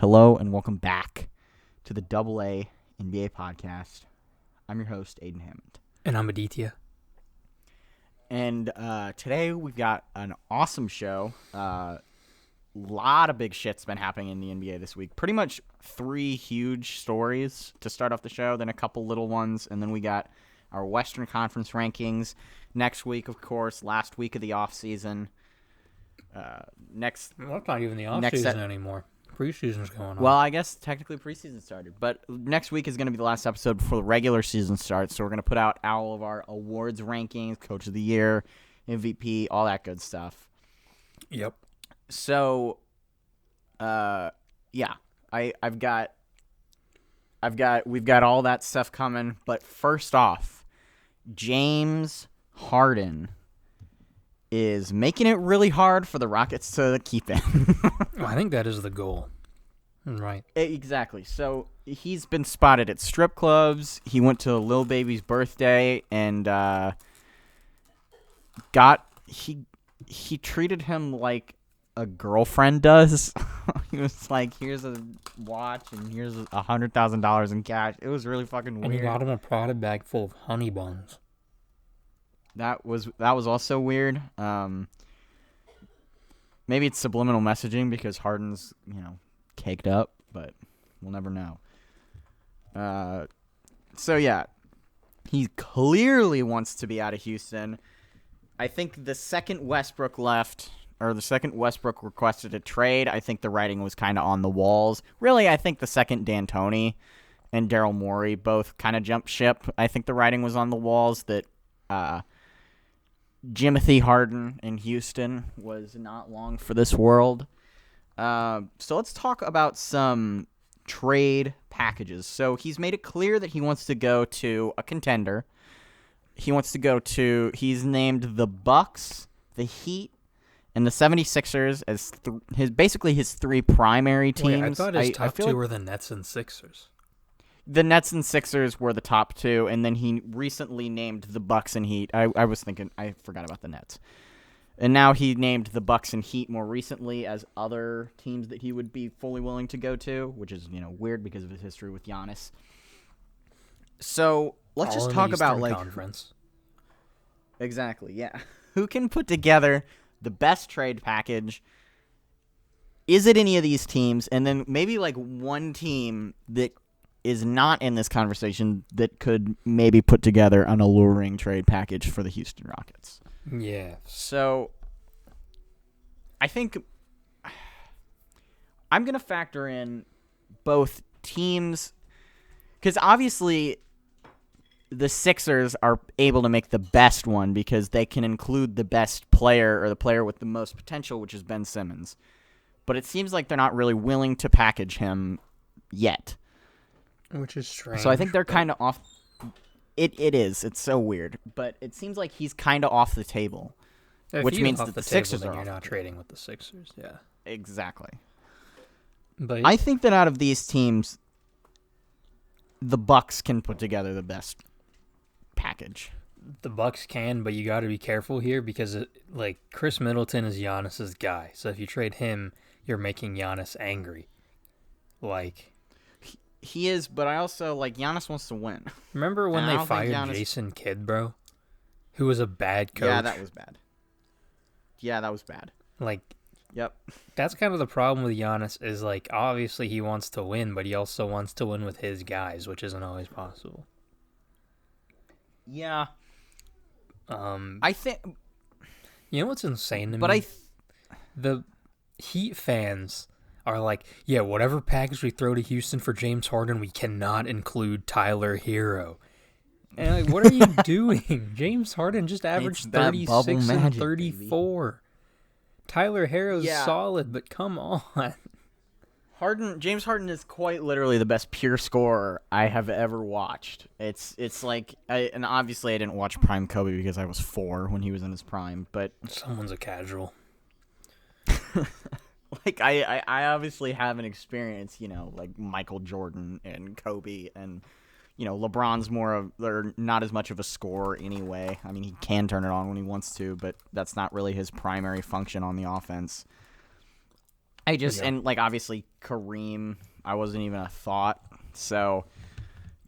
Hello and welcome back to the AA NBA podcast. I'm your host, Aiden Hammond. And I'm Aditya. And today we've got an awesome show. Lot of big shit's been happening in the NBA this week. Pretty much 3 huge stories to start off the show, then a couple little ones, and then we got our Western Conference rankings next week, of course, last week of the offseason. Well, it's not even the offseason anymore. Preseason's going on. Well, I guess technically preseason started, but next week is going to be the last episode before the regular season starts, so we're going to put out all of our awards rankings, Coach of the Year, MVP, all that good stuff. Yep. So, we've got all that stuff coming, but first off, James Harden is making it really hard for the Rockets to keep him. I think that is the goal. Right. Exactly. So he's been spotted at strip clubs. He went to Lil Baby's birthday and he treated him like a girlfriend does. He was like, here's a watch and here's $100,000 in cash. It was really fucking weird. And he got him a Prada bag full of honey buns. That was also weird. Maybe it's subliminal messaging because Harden's, caked up, but we'll never know. So yeah, he clearly wants to be out of Houston. I think the second Westbrook requested a trade, I think the writing was kind of on the walls. Really, I think the second D'Antoni and Daryl Morey both kind of jumped ship. I think the writing was on the walls that Jimothy Harden in Houston was not long for this world. So let's talk about some trade packages. So he's made it clear that he wants to go to a contender. He's named the Bucks, the Heat, and the 76ers as his 3 primary teams. Wait, I thought his top 2 were the Nets and Sixers. The Nets and Sixers were the top 2, and then he recently named the Bucks and Heat. I was thinking, I forgot about the Nets. And now he named the Bucks and Heat more recently as other teams that he would be fully willing to go to, which is, weird because of his history with Giannis. So let's just talk about Conference. Exactly, yeah. Who can put together the best trade package? Is it any of these teams? And then maybe one team that is not in this conversation that could maybe put together an alluring trade package for the Houston Rockets. Yeah. So I think I'm going to factor in both teams because obviously the Sixers are able to make the best one because they can include the best player or the player with the most potential, which is Ben Simmons. But it seems like they're not really willing to package him yet. Which is strange. So I think they're kind of off. It is. It's so weird. But it seems like he's kind of off the table. Which means that the Sixers are off. You're not trading with the Sixers, yeah. Exactly. But I think that out of these teams, the Bucks can put together the best package. The Bucks can, but you got to be careful here because Chris Middleton is Giannis's guy. So if you trade him, you're making Giannis angry. He is, but I also, Giannis wants to win. Remember when they fired Jason Kidd, bro? Who was a bad coach? Yeah, that was bad. Yep. That's kind of the problem with Giannis is, obviously he wants to win, but he also wants to win with his guys, which isn't always possible. Yeah. I think... You know what's insane to me? But the Heat fans are like, yeah, whatever package we throw to Houston for James Harden, we cannot include Tyler Hero. And what are you doing? James Harden just averaged 36 and 34. Baby. Tyler Hero's solid, but come on. James Harden is quite literally the best pure scorer I have ever watched. It's and obviously I didn't watch Prime Kobe because I was 4 when he was in his prime, but someone's a casual. I obviously have an experience, Michael Jordan and Kobe and, LeBron's not as much of a scorer anyway. I mean, he can turn it on when he wants to, but that's not really his primary function on the offense. And like obviously Kareem, I wasn't even a thought. So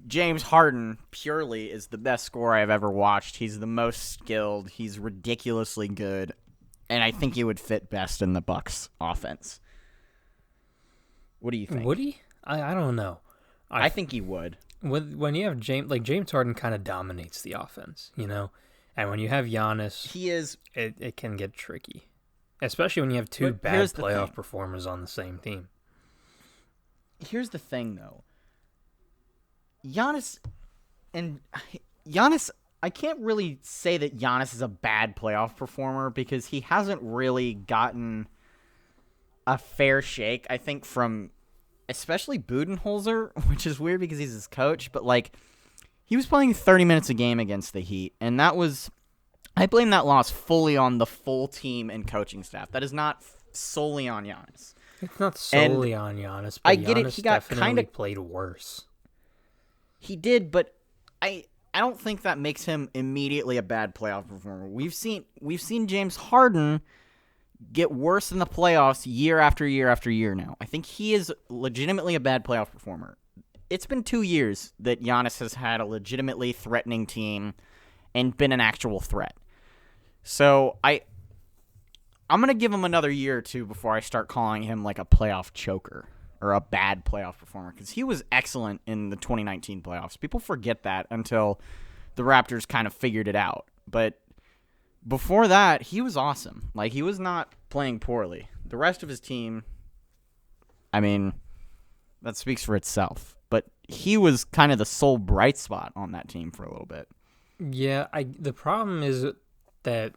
James Harden purely is the best scorer I've ever watched. He's the most skilled. He's ridiculously good, and I think he would fit best in the Bucks offense. What do you think? Would he? I don't know. I think he would. When you have James Harden kind of dominates the offense, and when you have Giannis, it can get tricky, especially when you have two bad playoff performers on the same team. Here's the thing, though. Giannis, I can't really say that Giannis is a bad playoff performer because he hasn't really gotten a fair shake, I think, from especially Budenholzer, which is weird because he's his coach, but like he was playing 30 minutes a game against the Heat, and I blame that loss fully on the full team and coaching staff. That is not solely on Giannis. It's not solely on Giannis, but I get Giannis it. He got definitely played worse. He did, but I don't think that makes him immediately a bad playoff performer. We've seen James Harden get worse in the playoffs year after year after year now. I think he is legitimately a bad playoff performer. It's been 2 years that Giannis has had a legitimately threatening team and been an actual threat. So I'm going to give him another year or two before I start calling him like a playoff choker or a bad playoff performer, because he was excellent in the 2019 playoffs. People forget that until the Raptors kind of figured it out. But before that, he was awesome. Like, he was not playing poorly. The rest of his team, I mean, that speaks for itself. But he was kind of the sole bright spot on that team for a little bit. Yeah, the problem is that,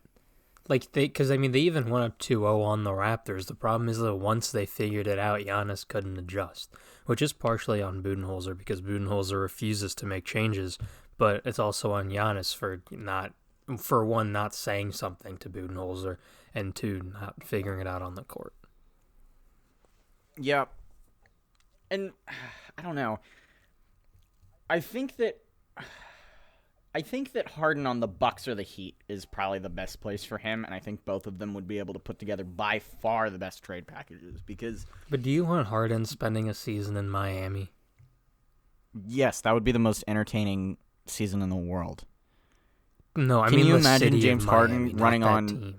because they even went up 2-0 on the Raptors. The problem is that once they figured it out, Giannis couldn't adjust, which is partially on Budenholzer because Budenholzer refuses to make changes, but it's also on Giannis for one, not saying something to Budenholzer, and two, not figuring it out on the court. Yeah. And I don't know. I think that Harden on the Bucks or the Heat is probably the best place for him, and I think both of them would be able to put together by far the best trade packages because... But do you want Harden spending a season in Miami? Yes, that would be the most entertaining season in the world. No, I Can mean you the imagine city James of Harden Miami,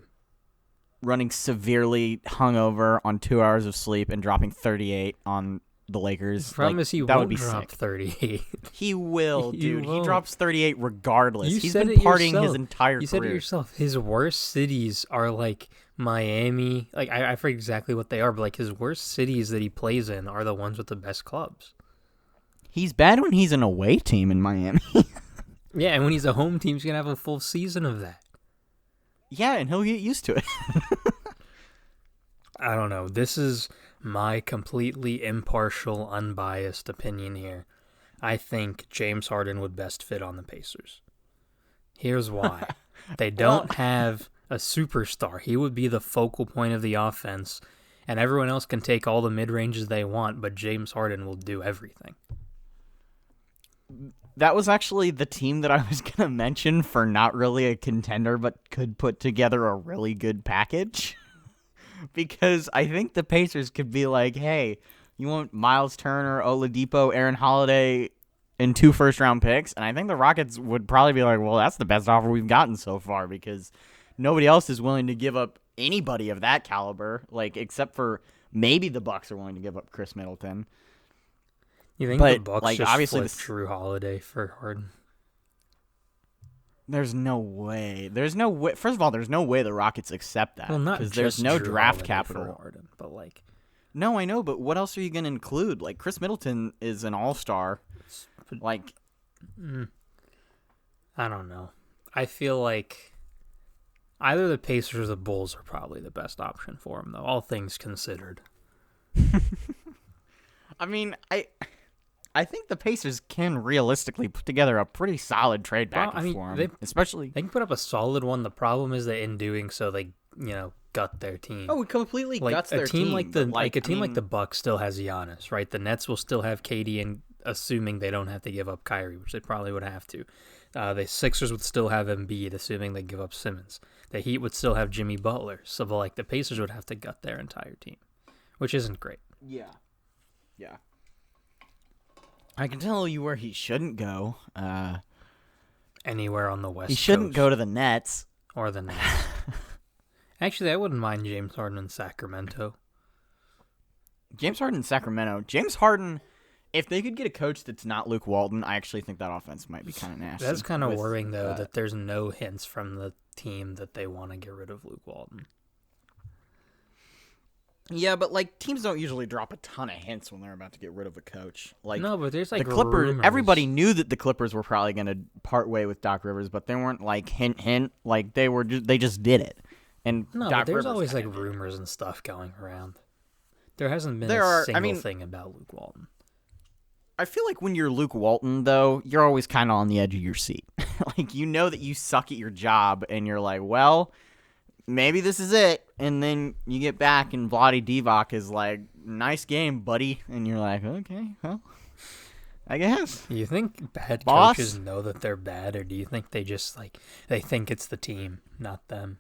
running severely hungover on 2 hours of sleep and dropping 38 on the Lakers? The problem is he that won't would be drop sick. 38. He will, dude. He won't. drops 38 regardless. He's said been it partying yourself. his entire You career. said it yourself. His worst cities are like Miami. Like I forget exactly what they are, but like his worst cities that he plays in are the ones with the best clubs. He's bad when he's an away team in Miami. Yeah, and when he's a home team, he's gonna have a full season of that. Yeah, and he'll get used to it. I don't know. This is my completely impartial, unbiased opinion here. I think James Harden would best fit on the Pacers. Here's why. They don't have a superstar. He would be the focal point of the offense, and everyone else can take all the mid-ranges they want, but James Harden will do everything. That was actually the team that I was going to mention for not really a contender, but could put together a really good package. Because I think the Pacers could be like, hey, you want Miles Turner, Oladipo, Aaron Holiday, and 2 first-round picks? And I think the Rockets would probably be like, well, that's the best offer we've gotten so far because nobody else is willing to give up anybody of that caliber, like except for maybe the Bucks are willing to give up Chris Middleton. You think the Bucks just obviously flip Drew Holiday for Harden? There's no way. There's no way. First of all, there's no way the Rockets accept that. Well, not because just there's no Drew draft Holiday capital. for Harden, but like. No, I know, but what else are you going to include? Like, Chris Middleton is an all-star. Like, I don't know. I feel like either the Pacers or the Bulls are probably the best option for him, though, all things considered. I mean, I think the Pacers can realistically put together a pretty solid trade package for him. Especially, they can put up a solid one. The problem is that in doing so, they gut their team. Oh, it completely guts their team. Like a team like the Bucks still has Giannis, right? The Nets will still have KD, and assuming they don't have to give up Kyrie, which they probably would have to. The Sixers would still have Embiid, assuming they give up Simmons. The Heat would still have Jimmy Butler. So, the Pacers would have to gut their entire team, which isn't great. Yeah. Yeah. I can tell you where he shouldn't go. Anywhere on the West He shouldn't Coast go to the Nets. or the Nets. Actually, I wouldn't mind James Harden in Sacramento. James Harden in Sacramento. James Harden, if they could get a coach that's not Luke Walton, I actually think that offense might be kind of nasty. That's kind of worrying, though, that there's no hints from the team that they want to get rid of Luke Walton. Yeah, but like teams don't usually drop a ton of hints when they're about to get rid of a coach. Like No, but there's like the Clippers. rumors. Everybody knew that the Clippers were probably going to part way with Doc Rivers, but they weren't like hint. Like they just did it. And No, Doc but there's Rivers always like kinda did. rumors and stuff going around. There hasn't been There a are- I single mean- thing about Luke Walton. I feel like when you're Luke Walton, though, you're always kind of on the edge of your seat. Like you know that you suck at your job, and you're like, well, maybe this is it. And then you get back, and Vlade Divac is like, nice game, buddy. And you're like, okay, well, I guess. Do you think bad Boss? coaches know that they're bad, or do you think they just like they think it's the team, not them?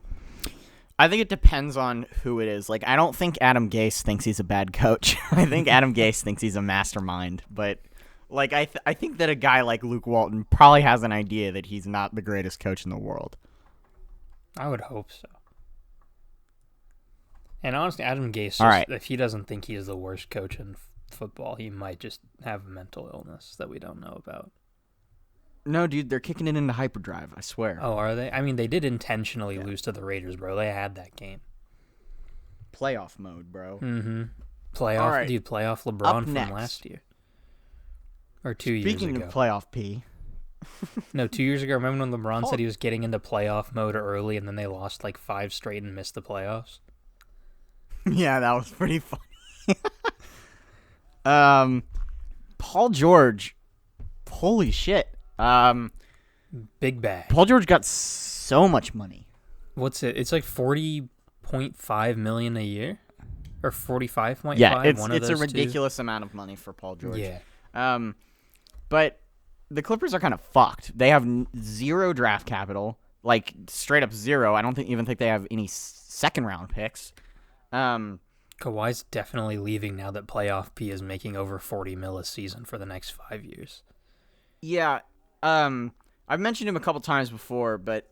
I think it depends on who it is. Like, I don't think Adam Gase thinks he's a bad coach. I think Adam Gase thinks he's a mastermind. But, like, I think that a guy like Luke Walton probably has an idea that he's not the greatest coach in the world. I would hope so. And honestly, Adam Gase, All right. if he doesn't think he is the worst coach in football, he might just have a mental illness that we don't know about. No, dude, they're kicking it into hyperdrive, I swear. Oh, are they? I mean, they did intentionally lose to the Raiders, bro. They had that game. Playoff mode, bro. Mm-hmm. Playoff, All right. dude, playoff Up LeBron from next. last year. Or 2 years Speaking ago. of playoff P. No, 2 years ago. Remember when LeBron Paul- said he was getting into playoff mode early and then they lost like 5 straight and missed the playoffs? Yeah, that was pretty funny. Paul George. Holy shit. Big bag. Paul George got so much money. What's it? It's like 40.5 million a year? Or 45.5? Yeah, it's one of a those two? ridiculous amount of money for Paul George. Yeah. But the Clippers are kind of fucked. They have zero draft capital, like straight up zero. I don't even think they have any second round picks. Kawhi's definitely leaving now that Playoff P is making over 40 mil a season for the next 5 years. Yeah, I've mentioned him a couple times before, but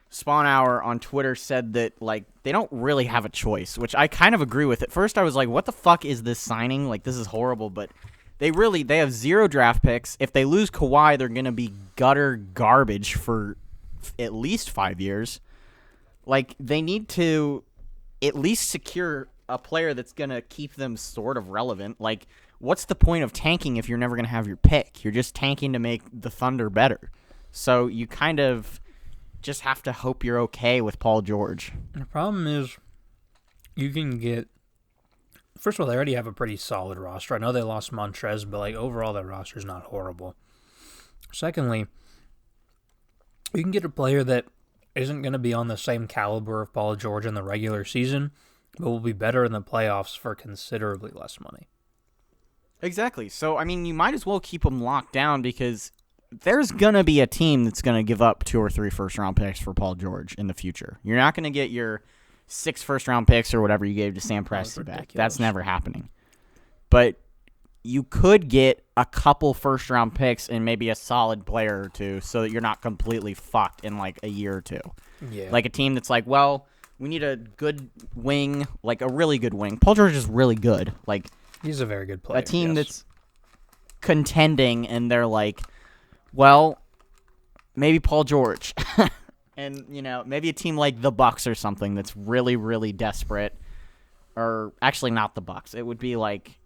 Spawn Hour on Twitter said that like they don't really have a choice, which I kind of agree with. At first, I was like, "What the fuck is this signing? Like, this is horrible." But they have zero draft picks. If they lose Kawhi, they're gonna be gutter garbage for at least 5 years. Like, they need to at least secure a player that's gonna keep them sort of relevant. Like, what's the point of tanking if you're never gonna have your pick? You're just tanking to make the Thunder better. So you kind of just have to hope you're okay with Paul George. The problem is you can get... First of all, they already have a pretty solid roster. I know they lost Montrez, but like overall their roster is not horrible. Secondly, you can get a player that isn't going to be on the same caliber of Paul George in the regular season, but will be better in the playoffs for considerably less money. Exactly. So, I mean, you might as well keep them locked down because there's going to be a team that's going to give up 2 or 3 first-round picks for Paul George in the future. You're not going to get your 6 first-round picks or whatever you gave to Sam Presti back. ridiculous. That's never happening. But you could get a couple first-round picks and maybe a solid player or two so that you're not completely fucked in like a year or two. Yeah. Like a team that's like, well, we need a good wing, like a really good wing. Paul George is really good. Like He's a very good player. a team yes. that's contending and they're like, well, maybe Paul George. And, you know, maybe a team like the Bucks or something that's really, really desperate. Or actually not the Bucks. It would be like,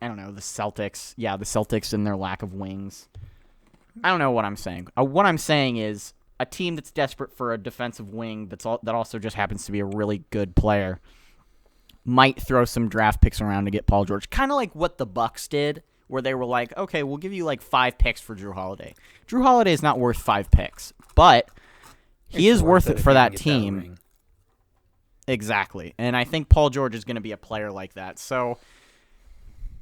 I don't know, the Celtics. Yeah, the Celtics and their lack of wings. I don't know what I'm saying. What I'm saying is a team that's desperate for a defensive wing that also just happens to be a really good player might throw some draft picks around to get Paul George. Kind of like what the Bucks did, where they were like, okay, we'll give you like 5 picks for Drew Holiday. Drew Holiday is not worth 5 picks, but he It's is worth it if for you can that get team. ring. Exactly. And I think Paul George is going to be a player like that. So,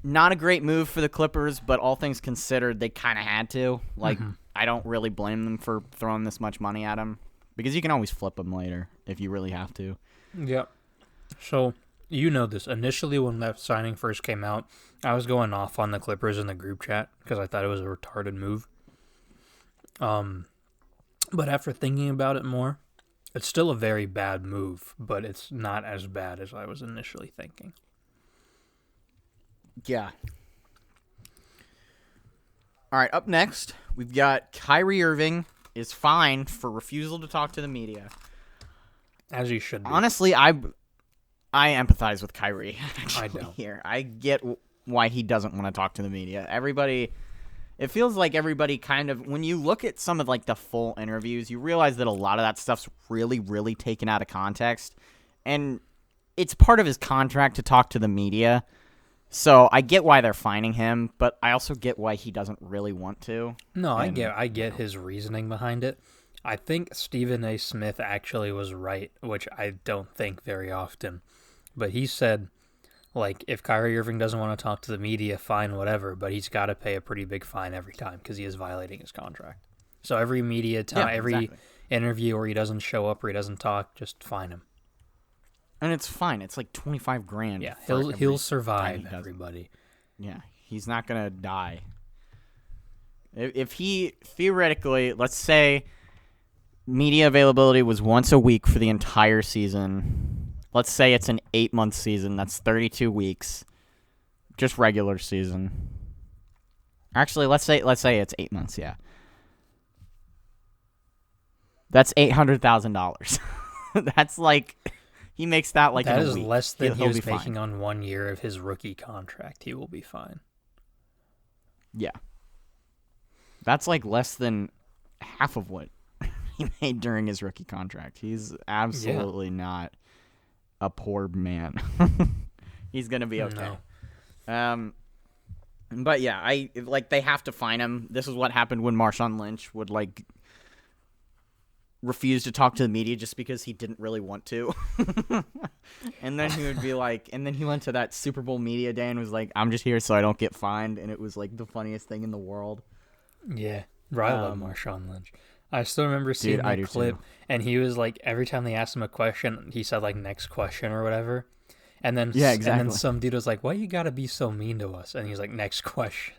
not a great move for the Clippers, but all things considered, they kind of had to. Like, I don't really blame them for throwing this much money at him because you can always flip them later if you really have to. Yep. So, you know this. Initially, when that signing first came out, I was going off on the Clippers in the group chat because I thought it was a retarded move. But after thinking about it more, it's still a very bad move, but it's not as bad as I was initially thinking. Yeah. All right, up next, we've got Kyrie Irving is fined for refusal to talk to the media. As you should be. Honestly, I empathize with Kyrie. I don't. Here, I get why he doesn't want to talk to the media. It feels like everybody kind of, when you look at some of like the full interviews, you realize that a lot of that stuff's really, really taken out of context, and it's part of his contract to talk to the media. So I get why they're fining him, but I also get why he doesn't really want to. No, I get his reasoning behind it. I think Stephen A. Smith actually was right, which I don't think very often. But he said, like, if Kyrie Irving doesn't want to talk to the media, fine, whatever, but he's got to pay a pretty big fine every time because he is violating his contract. So every media time, every interview where he doesn't show up or he doesn't talk, just fine him. And it's fine. It's like $25,000. Yeah, he'll survive, everybody. Yeah, he's not going to die. If he, theoretically, let's say media availability was once a week for the entire season. Let's say it's an 8-month season. That's 32 weeks. Just regular season. Actually, let's say it's 8 months, yeah. That's $800,000. That's like, he makes that like that in a is week. less than he was making fine. on 1 year of his rookie contract. He will be fine. Yeah. That's like less than half of what he made during his rookie contract. He's absolutely not a poor man. He's going to be okay. No. But yeah, they have to fine him. This is what happened when Marshawn Lynch would like refuse to talk to the media just because he didn't really want to. And then he would be like, and then he went to that Super Bowl media day and was like, I'm just here so I don't get fined. And it was like the funniest thing in the world. Yeah. I love Marshawn Lynch. I still remember seeing that clip, too. And he was like, every time they asked him a question, he said like next question or whatever. And then yeah, exactly. And then some dude was like, why you gotta be so mean to us? And he's like, next question.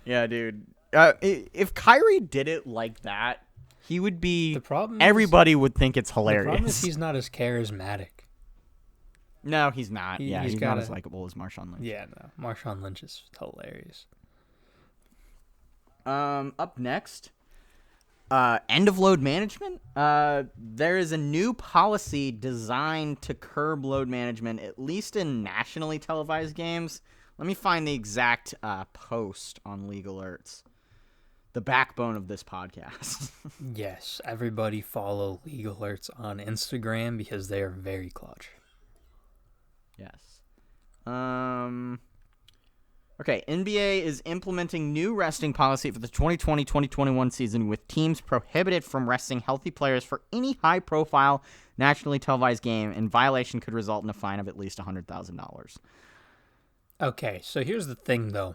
Yeah, dude. If Kyrie did it like that, he would be. The problem everybody would think it's hilarious. The problem is he's not as charismatic. No, he's not. He's not as likable as Marshawn Lynch. Yeah, no. Marshawn Lynch is hilarious. Up next, end of load management. There is a new policy designed to curb load management, at least in nationally televised games. Let me find the exact post on League Alerts. The backbone of this podcast. Yes, everybody follow League Alerts on Instagram because they are very clutch. Yes. Okay, NBA is implementing new resting policy for the 2020-2021 season with teams prohibited from resting healthy players for any high-profile, nationally televised game, and violation could result in a fine of at least $100,000. Okay, so here's the thing, though.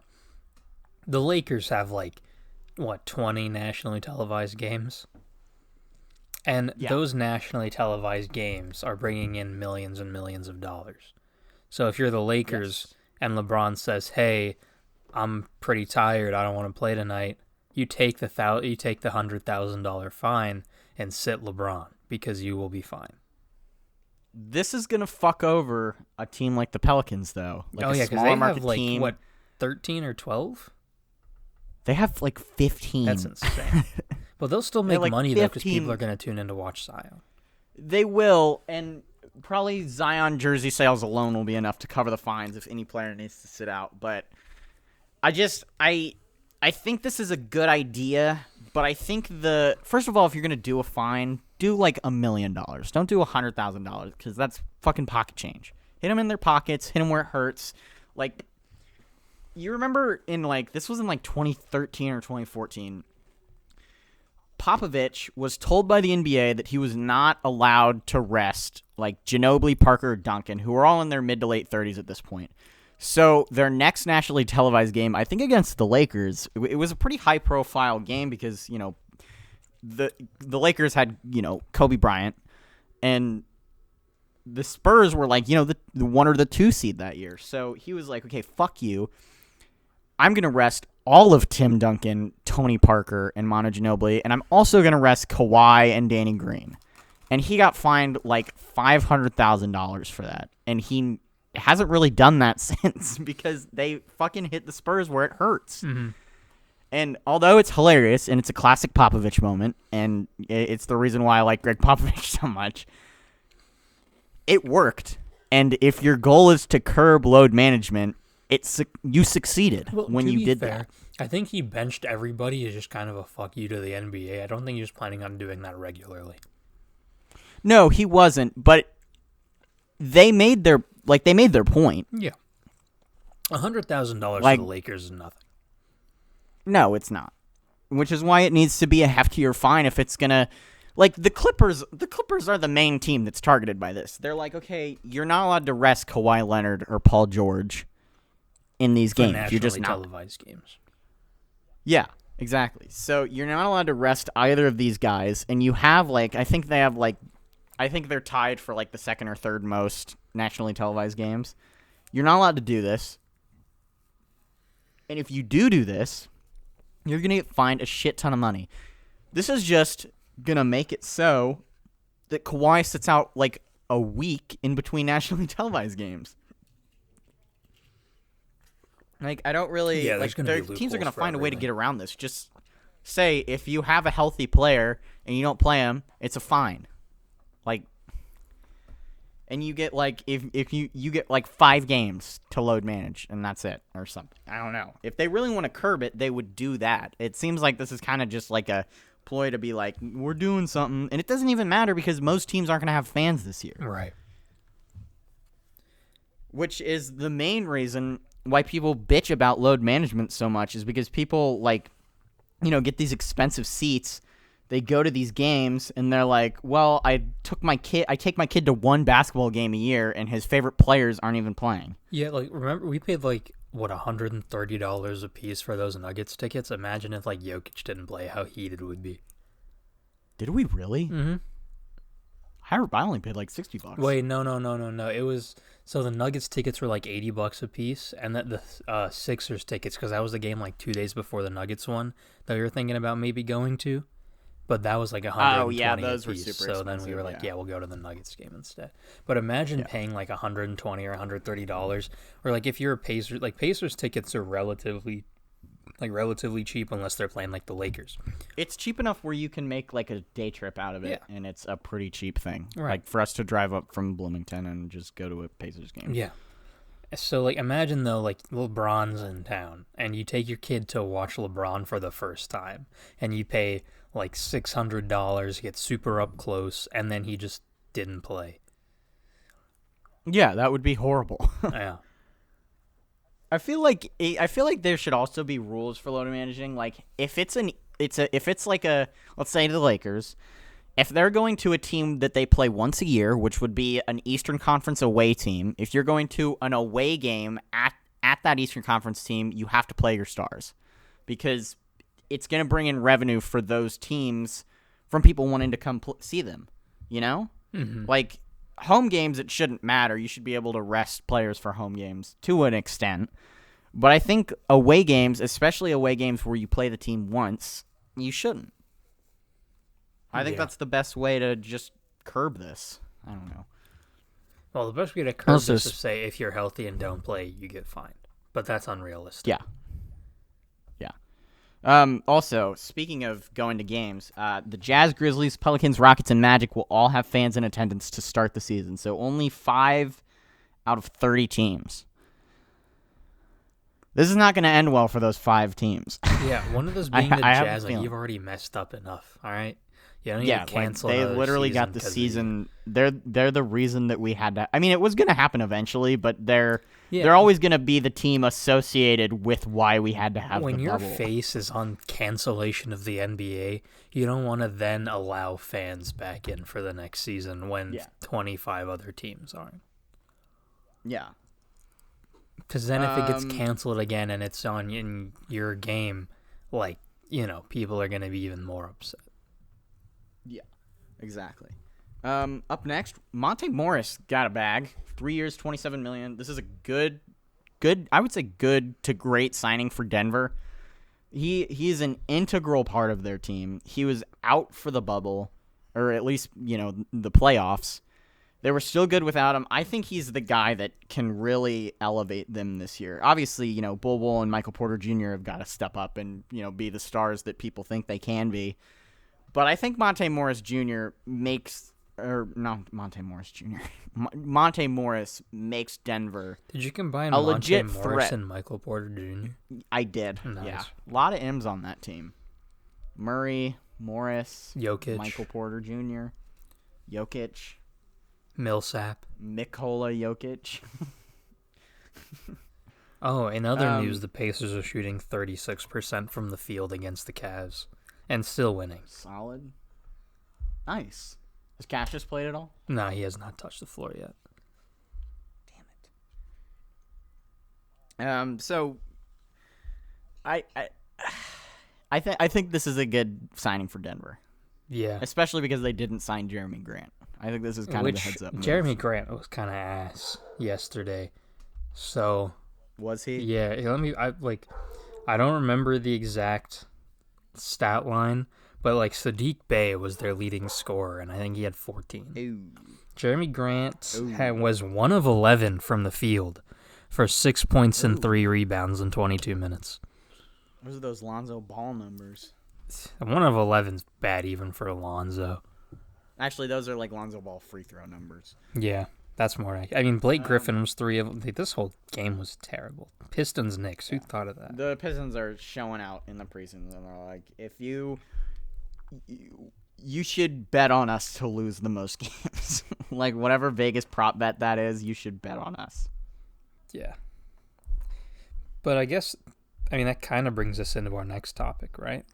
The Lakers have, 20 nationally televised games? And those nationally televised games are bringing in millions and millions of dollars. So if you're the Lakers and LeBron says, hey, I'm pretty tired, I don't want to play tonight, you take the $100,000 fine and sit LeBron because you will be fine. This is going to fuck over a team like the Pelicans, though. Because they have, team. 13 or 12? They have, 15. That's insane. But they'll still make money, though, because people are going to tune in to watch Zion. They will, and probably Zion jersey sales alone will be enough to cover the fines if any player needs to sit out. But I think this is a good idea, but I think first of all, if you're going to do a fine, do $1 million. Don't do $100,000 because that's fucking pocket change. Hit them in their pockets, hit them where it hurts. You remember this was in 2013 or 2014. Popovich was told by the NBA that he was not allowed to rest Ginobili, Parker, Duncan, who are all in their mid to late 30s at this point. So their next nationally televised game, I think against the Lakers, it was a pretty high profile game because, the Lakers had, Kobe Bryant, and the Spurs were like, the 1 or the 2 seed that year. So he was like, okay, fuck you. I'm going to rest all of Tim Duncan, Tony Parker, and Manu Ginobili, and I'm also going to rest Kawhi and Danny Green. And he got fined like $500,000 for that. And he hasn't really done that since because they fucking hit the Spurs where it hurts. Mm-hmm. And although it's hilarious and it's a classic Popovich moment, and it's the reason why I like Greg Popovich so much, it worked. And if your goal is to curb load management, you succeeded when you did that. I think he benched everybody as just kind of a fuck you to the NBA. I don't think he was planning on doing that regularly. No, he wasn't, but they made their point. Yeah. $100,000 Like, for the Lakers is nothing. No, it's not. Which is why it needs to be a heftier fine if it's gonna, like, the Clippers are the main team that's targeted by this. They're like, okay, you're not allowed to rest Kawhi Leonard or Paul George in these games. You're just not. Televised games. Yeah, exactly. So you're not allowed to rest either of these guys, and you have I think they're tied for like the second or third most nationally televised games. You're not allowed to do this. And if you do this, you're going to get fined a shit ton of money. This is just going to make it so that Kawhi sits out like a week in between nationally televised games. Like, I don't really... Yeah, like, teams are going to find a way to everything. get around this. Just say, if you have a healthy player and you don't play him, it's a fine. Like... And you get, like, if you get, like, 5 games to load manage, and that's it, or something. I don't know. If they really want to curb it, they would do that. It seems like this is kind of just, like, a ploy to be like, we're doing something. And it doesn't even matter because most teams aren't going to have fans this year. Right. Which is the main reason why people bitch about load management so much is because people, like, get these expensive seats. They go to these games and they're like, well, I take my kid to one basketball game a year and his favorite players aren't even playing. Yeah, like, remember, we paid, like, what, $130 a piece for those Nuggets tickets? Imagine if, like, Jokic didn't play, how heated it would be. Did we really? Mm-hmm. I only paid like $60. Wait, no. It was, so the Nuggets tickets were like $80 a piece, and that the Sixers tickets, because that was the game like 2 days before the Nuggets one that we were thinking about maybe going to. But that was like $120 Oh, yeah, those a were piece. super So then we were expensive, like, yeah. yeah, we'll go to the Nuggets game instead. But imagine paying like $120 or $130, or like if you're a Pacers, like Pacers tickets are relatively cheap unless they're playing like the Lakers. It's cheap enough where you can make like a day trip out of it, Yeah. and it's a pretty cheap thing. Right. Like for us to drive up from Bloomington and just go to a Pacers game. Yeah. So, like, imagine, though, like, LeBron's in town, and you take your kid to watch LeBron for the first time, and you pay, like, $600, get super up close, and then he just didn't play. Yeah, that would be horrible. Yeah. I feel like there should also be rules for load managing. Like if it's like a, let's say the Lakers, if they're going to a team that they play once a year, which would be an Eastern Conference away team, if you're going to an away game at that Eastern Conference team, you have to play your stars because it's going to bring in revenue for those teams from people wanting to come see them, Mm-hmm. Like home games, it shouldn't matter. You should be able to rest players for home games to an extent. But I think away games, especially away games where you play the team once, you shouldn't. I think that's the best way to just curb this. I don't know. Well, the best way to curb Also, this is to say if you're healthy and don't play, you get fined. But that's unrealistic. Yeah. Also, speaking of going to games, the Jazz, Grizzlies, Pelicans, Rockets, and Magic will all have fans in attendance to start the season. So only 5 out of 30 teams. This is not going to end well for those 5 teams. Yeah, one of those being the I have a Jazz, like, feeling. you've already messed up enough, all right? You don't need Yeah, to cancel like they another literally season got the 'cause of season. They're the reason that we had to. I mean, it was going to happen eventually, but they're Yeah. always going to be the team associated with why we had to have When the your bubble. face is on cancellation of the NBA, you don't want to then allow fans back in for the next season when 25 other teams aren't. Yeah. Because then if it gets canceled again and it's on in your game, like, people are going to be even more upset. Yeah, exactly. Up next, Monte Morris got a bag. 3 years, $27 million. This is a good, I would say good to great signing for Denver. He's an integral part of their team. He was out for the bubble, or at least, the playoffs. They were still good without him. I think he's the guy that can really elevate them this year. Obviously, Bol and Michael Porter Jr. have got to step up and, be the stars that people think they can be. But I think Monte Morris Jr. makes Denver. Did you combine a Monte legit Morris threat. and Michael Porter Jr.? I did. Nice. Yeah. A lot of M's on that team. Murray, Morris, Jokic, Michael Porter Jr., Jokic, Millsap. Nikola Jokic. Oh, in other news, the Pacers are shooting 36% from the field against the Cavs and still winning. Solid. Nice. Has Cassius played at all? Nah, he has not touched the floor yet. Damn it. So I think this is a good signing for Denver. Yeah. Especially because they didn't sign Jeremy Grant. I think this is kind of a heads up move. Jeremy Grant was kind of ass yesterday. So was he? Yeah, I don't remember the exact stat line, but Sadiq Bey was their leading scorer, and I think he had 14. Ooh. Jeremy Grant was 1 of 11 from the field for 6 points and 3 rebounds in 22 minutes. Those are those Lonzo Ball numbers. 1 of 11's bad even for Lonzo. Actually, those are Lonzo Ball free throw numbers. Yeah, that's more accurate. I mean, Blake Griffin was 3 of... This whole game was terrible. Pistons, Knicks. Who thought of that? The Pistons are showing out in the preseason. They're like, if you should bet on us to lose the most games. Whatever Vegas prop bet that is, you should bet on us. Yeah. But I guess, that kind of brings us into our next topic, right?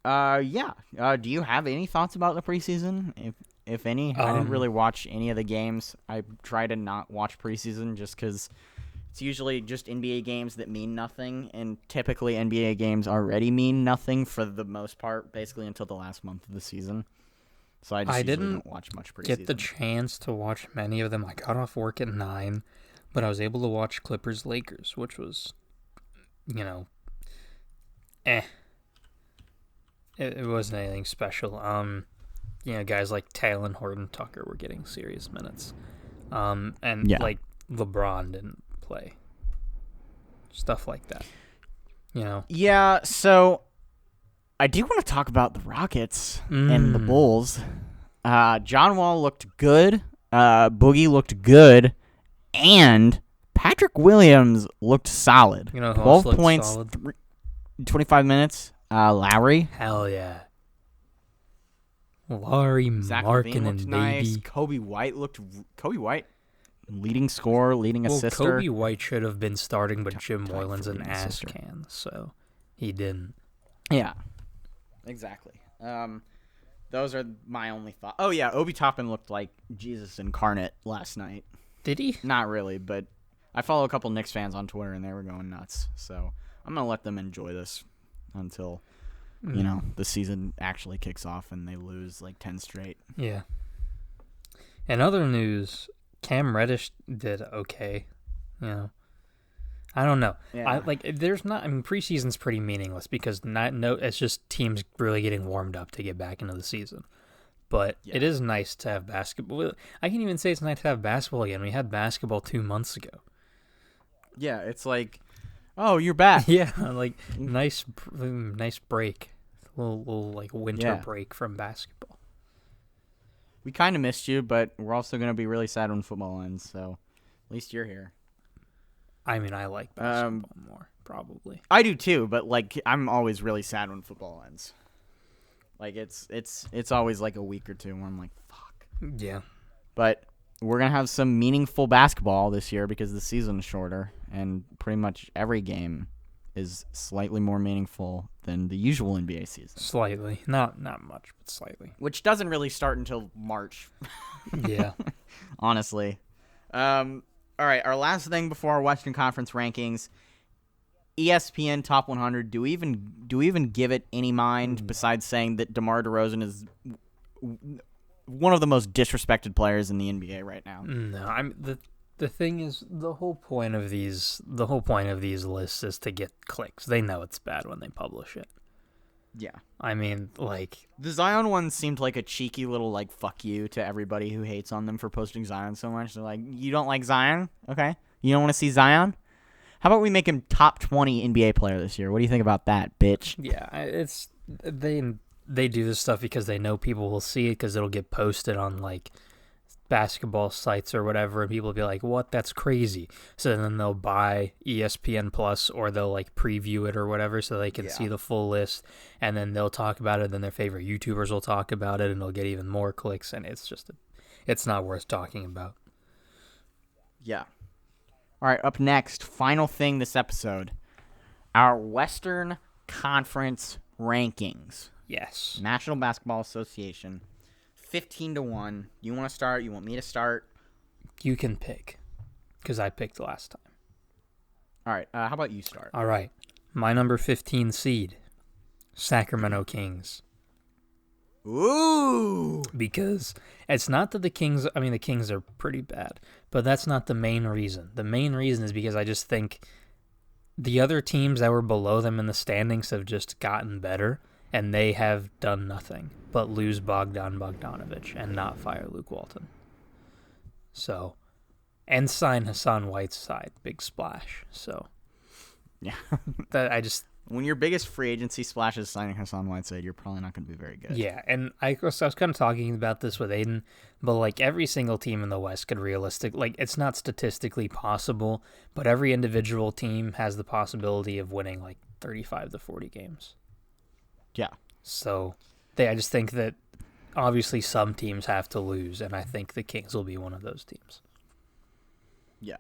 Yeah. Do you have any thoughts about the preseason? If any, I didn't really watch any of the games. I try to not watch preseason just because it's usually just NBA games that mean nothing, and typically NBA games already mean nothing for the most part, basically until the last month of the season. So I usually don't watch much preseason. Get the chance to watch many of them. I got off work at 9, but I was able to watch Clippers-Lakers, which was, It wasn't anything special. Guys like Talon Horton-Tucker were getting serious minutes. LeBron didn't play. Stuff like that. Yeah, so I do want to talk about the Rockets and the Bulls. John Wall looked good. Boogie looked good. And Patrick Williams looked solid. 12 points, solid? 25 minutes. Lowry. Hell yeah. Larry Markkinen, nice. baby. Kobe White, leading scorer, leading assister. Kobe White should have been starting, but Jim Moylan's an ass can, so he didn't. Yeah, exactly. Those are my only thoughts. Oh, yeah, Obi Toppin looked like Jesus incarnate last night. Did he? Not really, but I follow a couple Knicks fans on Twitter, and they were going nuts. So I'm going to let them enjoy this until, the season actually kicks off and they lose 10 straight. Yeah. In other news, Cam Reddish did okay. I don't know. Yeah. Preseason's pretty meaningless because it's just teams really getting warmed up to get back into the season. But It is nice to have basketball. I can even say it's nice to have basketball again. We had basketball 2 months ago. Yeah, it's oh, you're back. Yeah, nice break. A little winter break from basketball. We kind of missed you, but we're also going to be really sad when football ends, so at least you're here. I like basketball more, probably. I do too, but I'm always really sad when football ends. It's always a week or two where I'm fuck. Yeah. But we're going to have some meaningful basketball this year because the season's shorter, and pretty much every game is slightly more meaningful than the usual NBA season. Slightly. Not much, but slightly. Which doesn't really start until March. Yeah. Honestly. All right, our last thing before our Western Conference rankings, ESPN Top 100. Do we even give it any mind besides saying that DeMar DeRozan is one of the most disrespected players in the NBA right now. No, the thing is, the whole point of these lists is to get clicks. They know it's bad when they publish it. Yeah. I mean, like, The Zion one seemed like a cheeky little, like, fuck you to everybody who hates on them for posting Zion so much. They're like, you don't like Zion? Okay. You don't want to see Zion? How about we make him top 20 NBA player this year? What do you think about that, bitch? yeah, it's they do this stuff because they know people will see it because it'll get posted on like basketball sites or whatever, and people will be like, "What? That's crazy!" So then they'll buy ESPN Plus or they'll like preview it or whatever, so they can see the full list, and then they'll talk about it. Then their favorite YouTubers will talk about it, and they'll get even more clicks. And it's not worth talking about. Yeah. All right, up next, final thing this episode, our Western Conference rankings. Yes. National Basketball Association, 15-1. You want to start? You want me to start? You can pick, because I picked last time. All right, how about you start? All right. My number 15 seed, Sacramento Kings. Ooh. Because it's not that the Kings are pretty bad, but that's not the main reason. The main reason is because I just think the other teams that were below them in the standings have just gotten better, and they have done nothing but lose Bogdan Bogdanovic and not fire Luke Walton. So, and sign Hassan Whiteside, big splash. So, Yeah. When your biggest free agency splash is signing Hassan Whiteside, you're probably not going to be very good. Yeah, and I was kind of talking about this with Aiden, but like every single team in the West could it's not statistically possible, but every individual team has the possibility of winning like 35 to 40 games. Yeah. So I just think that obviously some teams have to lose, and I think the Kings will be one of those teams. Yeah.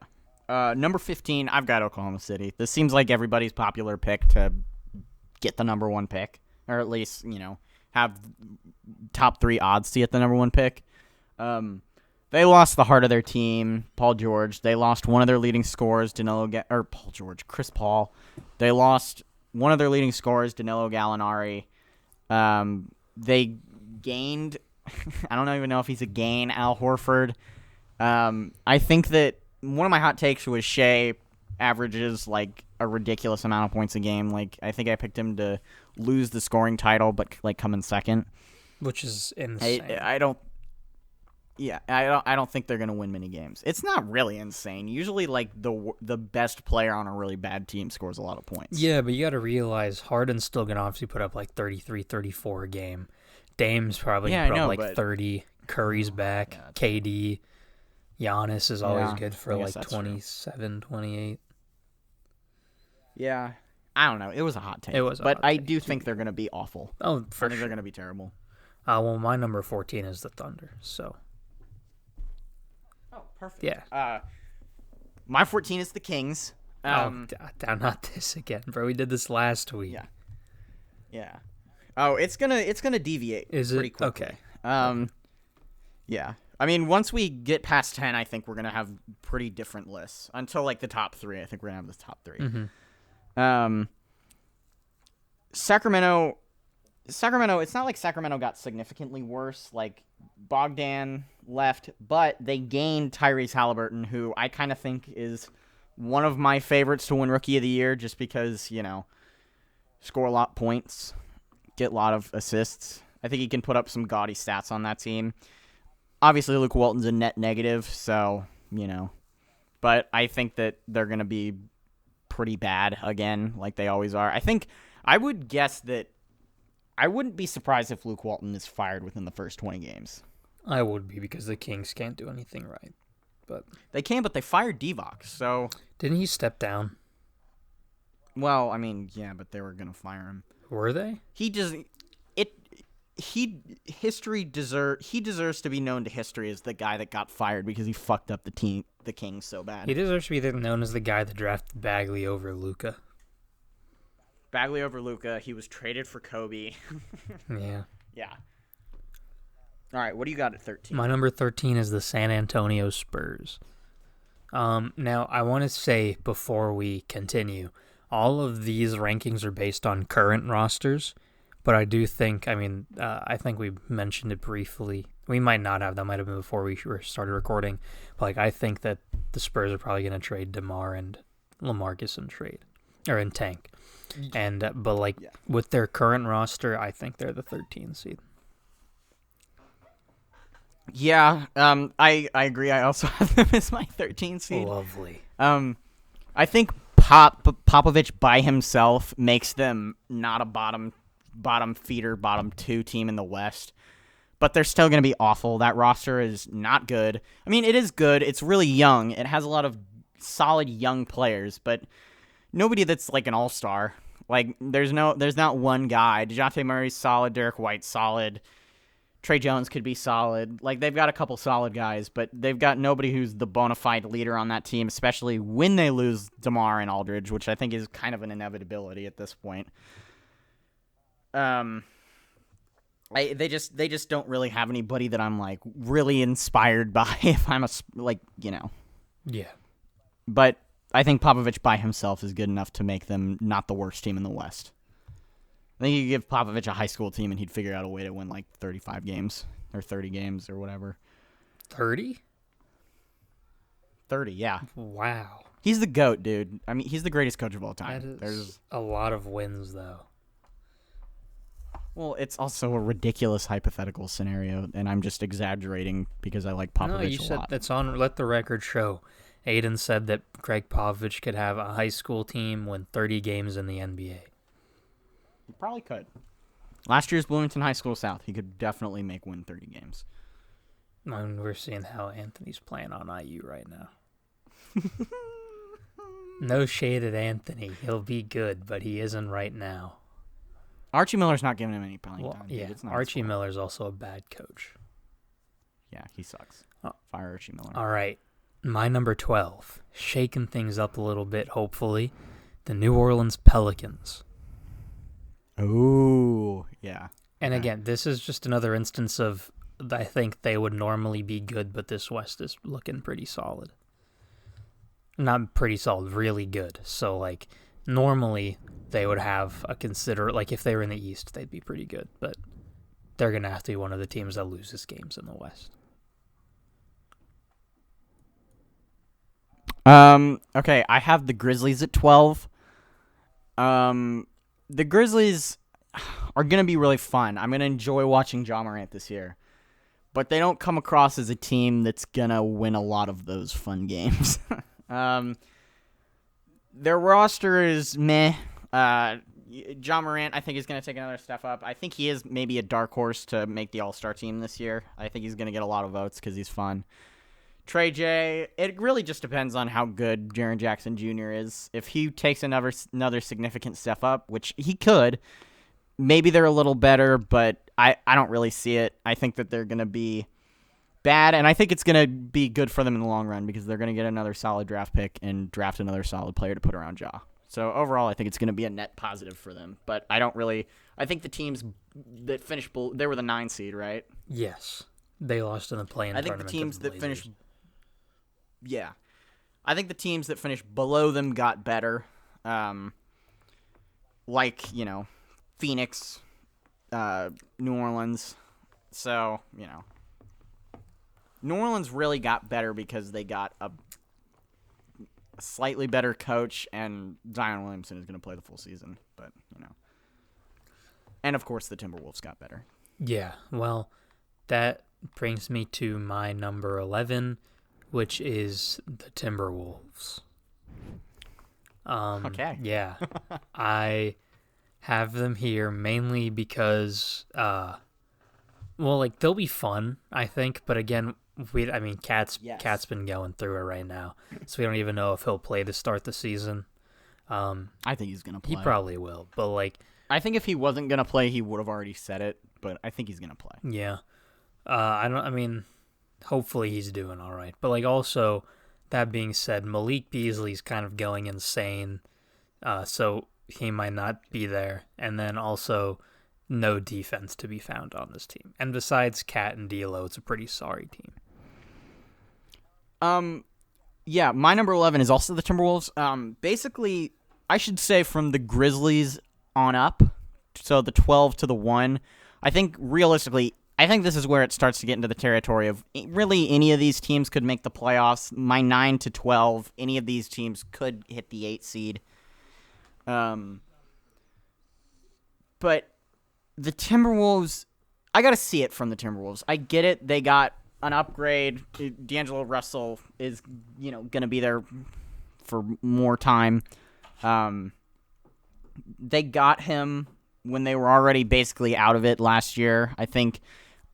Number 15, I've got Oklahoma City. This seems like everybody's popular pick to get the number one pick, or at least, have top 3 odds to get the number one pick. They lost the heart of their team, Paul George. They lost one of their leading scorers, Chris Paul. They lost one of their leading scorers, Danilo Gallinari. They gained, I don't even know if he's a gain, Al Horford. I think that one of my hot takes was Shea averages like a ridiculous amount of points a game. Like, I think I picked him to lose the scoring title, but like come in second, which is insane. I don't think they're gonna win many games. It's not really insane. Usually, like the best player on a really bad team scores a lot of points. Yeah, but you got to realize Harden's still gonna obviously put up like 33, 34 a game. Dame's probably gonna put up like 30. Curry's back. Yeah. KD. Giannis is always good for like 27, 28. Yeah. I don't know. It was a hot take. But I do think they're going to be awful. Oh, for sure. I think they're going to be terrible. Well, my number 14 is the Thunder, so. Oh, perfect. Yeah. My 14 is the Kings. Not this again, bro. We did this last week. Yeah. Oh, it's gonna deviate pretty quickly. Okay. Yeah. I mean, once we get past 10, I think we're going to have pretty different lists. Until, like, the top 3, I think we're going to have the top 3. Mm-hmm. Sacramento, it's not like Sacramento got significantly worse. Like, Bogdan left, but they gained Tyrese Halliburton, who I kind of think is one of my favorites to win Rookie of the Year just because, score a lot of points, get a lot of assists. I think he can put up some gaudy stats on that team. Obviously, Luke Walton's a net negative, so, but I think that they're going to be pretty bad again, like they always are. I would guess that I wouldn't be surprised if Luke Walton is fired within the first 20 games. I would be, because the Kings can't do anything right. But they can, but they fired Divock, so... Didn't he step down? Well, I mean, yeah, but they were going to fire him. Were they? He deserves to be known to history as the guy that got fired because he fucked up the Kings so bad. He deserves to be known as the guy that drafted Bagley over Luka. Bagley over Luka. He was traded for Kobe. Yeah. Yeah. All right, what do you got at 13? My number 13 is the San Antonio Spurs. Now, I want to say before we continue, all of these rankings are based on current rosters, But I do think, I think we mentioned it briefly. We might not have. That might have been before we started recording. But I think that the Spurs are probably going to trade DeMar and LaMarcus in tank. And with their current roster, I think they're the 13th seed. Yeah, I agree. I also have them as my 13th seed. Lovely. I think Popovich by himself makes them not a bottom feeder, bottom 2 team in the West, but they're still going to be awful. That roster is not good. I mean, it is good. It's really young. It has a lot of solid young players, but nobody that's like an all-star. Like, there's not one guy. DeJounte Murray's solid. Derek White's solid. Trey Jones could be solid. Like, they've got a couple solid guys, but they've got nobody who's the bona fide leader on that team, especially when they lose DeMar and Aldridge, which I think is kind of an inevitability at this point. They just don't really have anybody that I'm like really inspired by if I'm Yeah. But I think Popovich by himself is good enough to make them not the worst team in the West. I think you give Popovich a high school team and he'd figure out a way to win like 35 games or 30 games or whatever. 30? 30, yeah. Wow. He's the GOAT, dude. I mean, he's the greatest coach of all That time. is a lot of wins, though. Well, it's also a ridiculous hypothetical scenario, and I'm just exaggerating because I like Popovich No, you a said lot. that's on. Let the record show. Aiden said that Greg Popovich could have a high school team win 30 games in the NBA. He probably could. Last year's Bloomington High School South, he could definitely win 30 games. I mean, we're seeing how Anthony's playing on IU right now. No shade at Anthony. He'll be good, but he isn't right now. Archie Miller's not giving him any playing Well, time. Dude. yeah, It's not Archie his fault. Miller's also a bad coach. Yeah, he sucks. Oh. Fire Archie Miller. All right, my number 12, shaking things up a little bit, hopefully, the New Orleans Pelicans. Ooh, yeah. And Okay. again, this is just another instance of I think they would normally be good, but this West is looking pretty solid. Not pretty solid, really good. So, like, normally they would have a if they were in the East, they'd be pretty good, but they're going to have to be one of the teams that loses games in the West. Okay, I have the Grizzlies at 12. The Grizzlies are going to be really fun. I'm going to enjoy watching Ja Morant this year. But they don't come across as a team that's going to win a lot of those fun games. Their roster is meh. Ja Morant, I think, is going to take another step up. I think he is maybe a dark horse to make the All-Star team this year. I think he's going to get a lot of votes because he's fun. Trey J, it really just depends on how good Jaren Jackson Jr. is. If he takes another significant step up, which he could, maybe they're a little better, but I don't really see it. I think that they're going to be bad, and I think it's going to be good for them in the long run because they're going to get another solid draft pick and draft another solid player to put around Ja. So overall, I think it's going to be a net positive for them. But I think the teams that finished, they were the 9 seed, right? Yes. They lost in the play-in I think tournament. the teams to the that finished, Blazers. yeah, I think the teams that finished below them got better. Phoenix, New Orleans. So, New Orleans really got better because they got a slightly better coach, and Zion Williamson is going to play the full season. But, and of course the Timberwolves got better. Yeah, well, that brings me to my number 11, which is the Timberwolves. Okay. Yeah, I have them here mainly because, they'll be fun, I think. But again, Cat's been going through it right now, so we don't even know if he'll play to start the season. I think he's going to play. He probably will, but I think if he wasn't going to play, he would have already said it, but I think he's going to play. yeah. Hopefully he's doing all right. But, also, that being said, Malik Beasley's kind of going insane, so he might not be there. And then also, no defense to be found on this team. And besides Cat and D'Lo, it's a pretty sorry team. Yeah, my number 11 is also the Timberwolves. Basically, I should say from the Grizzlies on up, so the 12 to the 1. I think realistically, I think this is where it starts to get into the territory of really any of these teams could make the playoffs. My 9 to 12, any of these teams could hit the 8 seed. But the Timberwolves, I got to see it from the Timberwolves. I get it. They got an upgrade. D'Angelo Russell is, going to be there for more time. They got him when they were already basically out of it last year. I think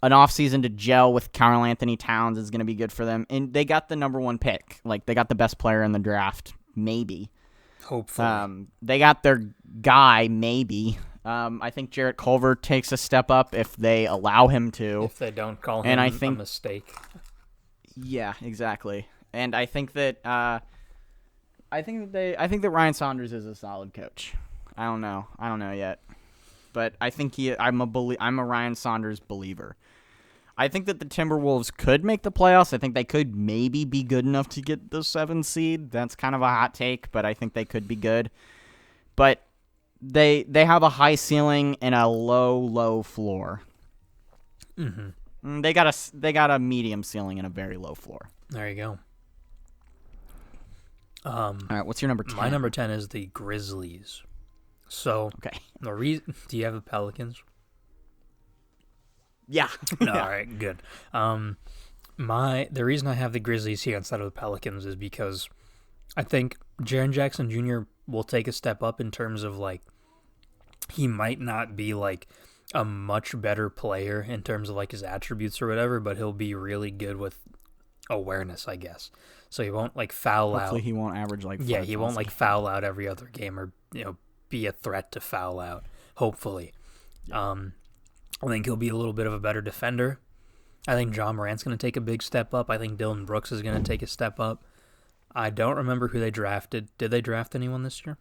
an offseason to gel with Karl Anthony Towns is going to be good for them. And they got the number 1 pick. Like, they got the best player in the draft, maybe. Hopefully. They got their guy, maybe. I think Jarrett Culver takes a step up if they allow him to. If they don't call him a mistake. Yeah, exactly. And I think that I think that Ryan Saunders is a solid coach. I don't know yet. But I think I'm a Ryan Saunders believer. I think that the Timberwolves could make the playoffs. I think they could maybe be good enough to get the 7 seed. That's kind of a hot take, but I think they could be good. But they have a high ceiling and a low floor. Mm-hmm. They got a medium ceiling and a very low floor. There you go. All right, what's your number 10? My number 10 is the Grizzlies. So, okay. Do you have the Pelicans? Yeah. No, all right, good. The reason I have the Grizzlies here instead of the Pelicans is because I think Jaren Jackson Jr. will take a step up in terms of, like, he might not be, like, a much better player in terms of, like, his attributes or whatever, but he'll be really good with awareness, I guess. So he won't, like, foul out. Hopefully he won't average, like, yeah, he won't, like, foul out every other game or, be a threat to foul out, hopefully. I think he'll be a little bit of a better defender. I think John Morant's going to take a big step up. I think Dylan Brooks is going to take a step up. I don't remember who they drafted. Did they draft anyone this year?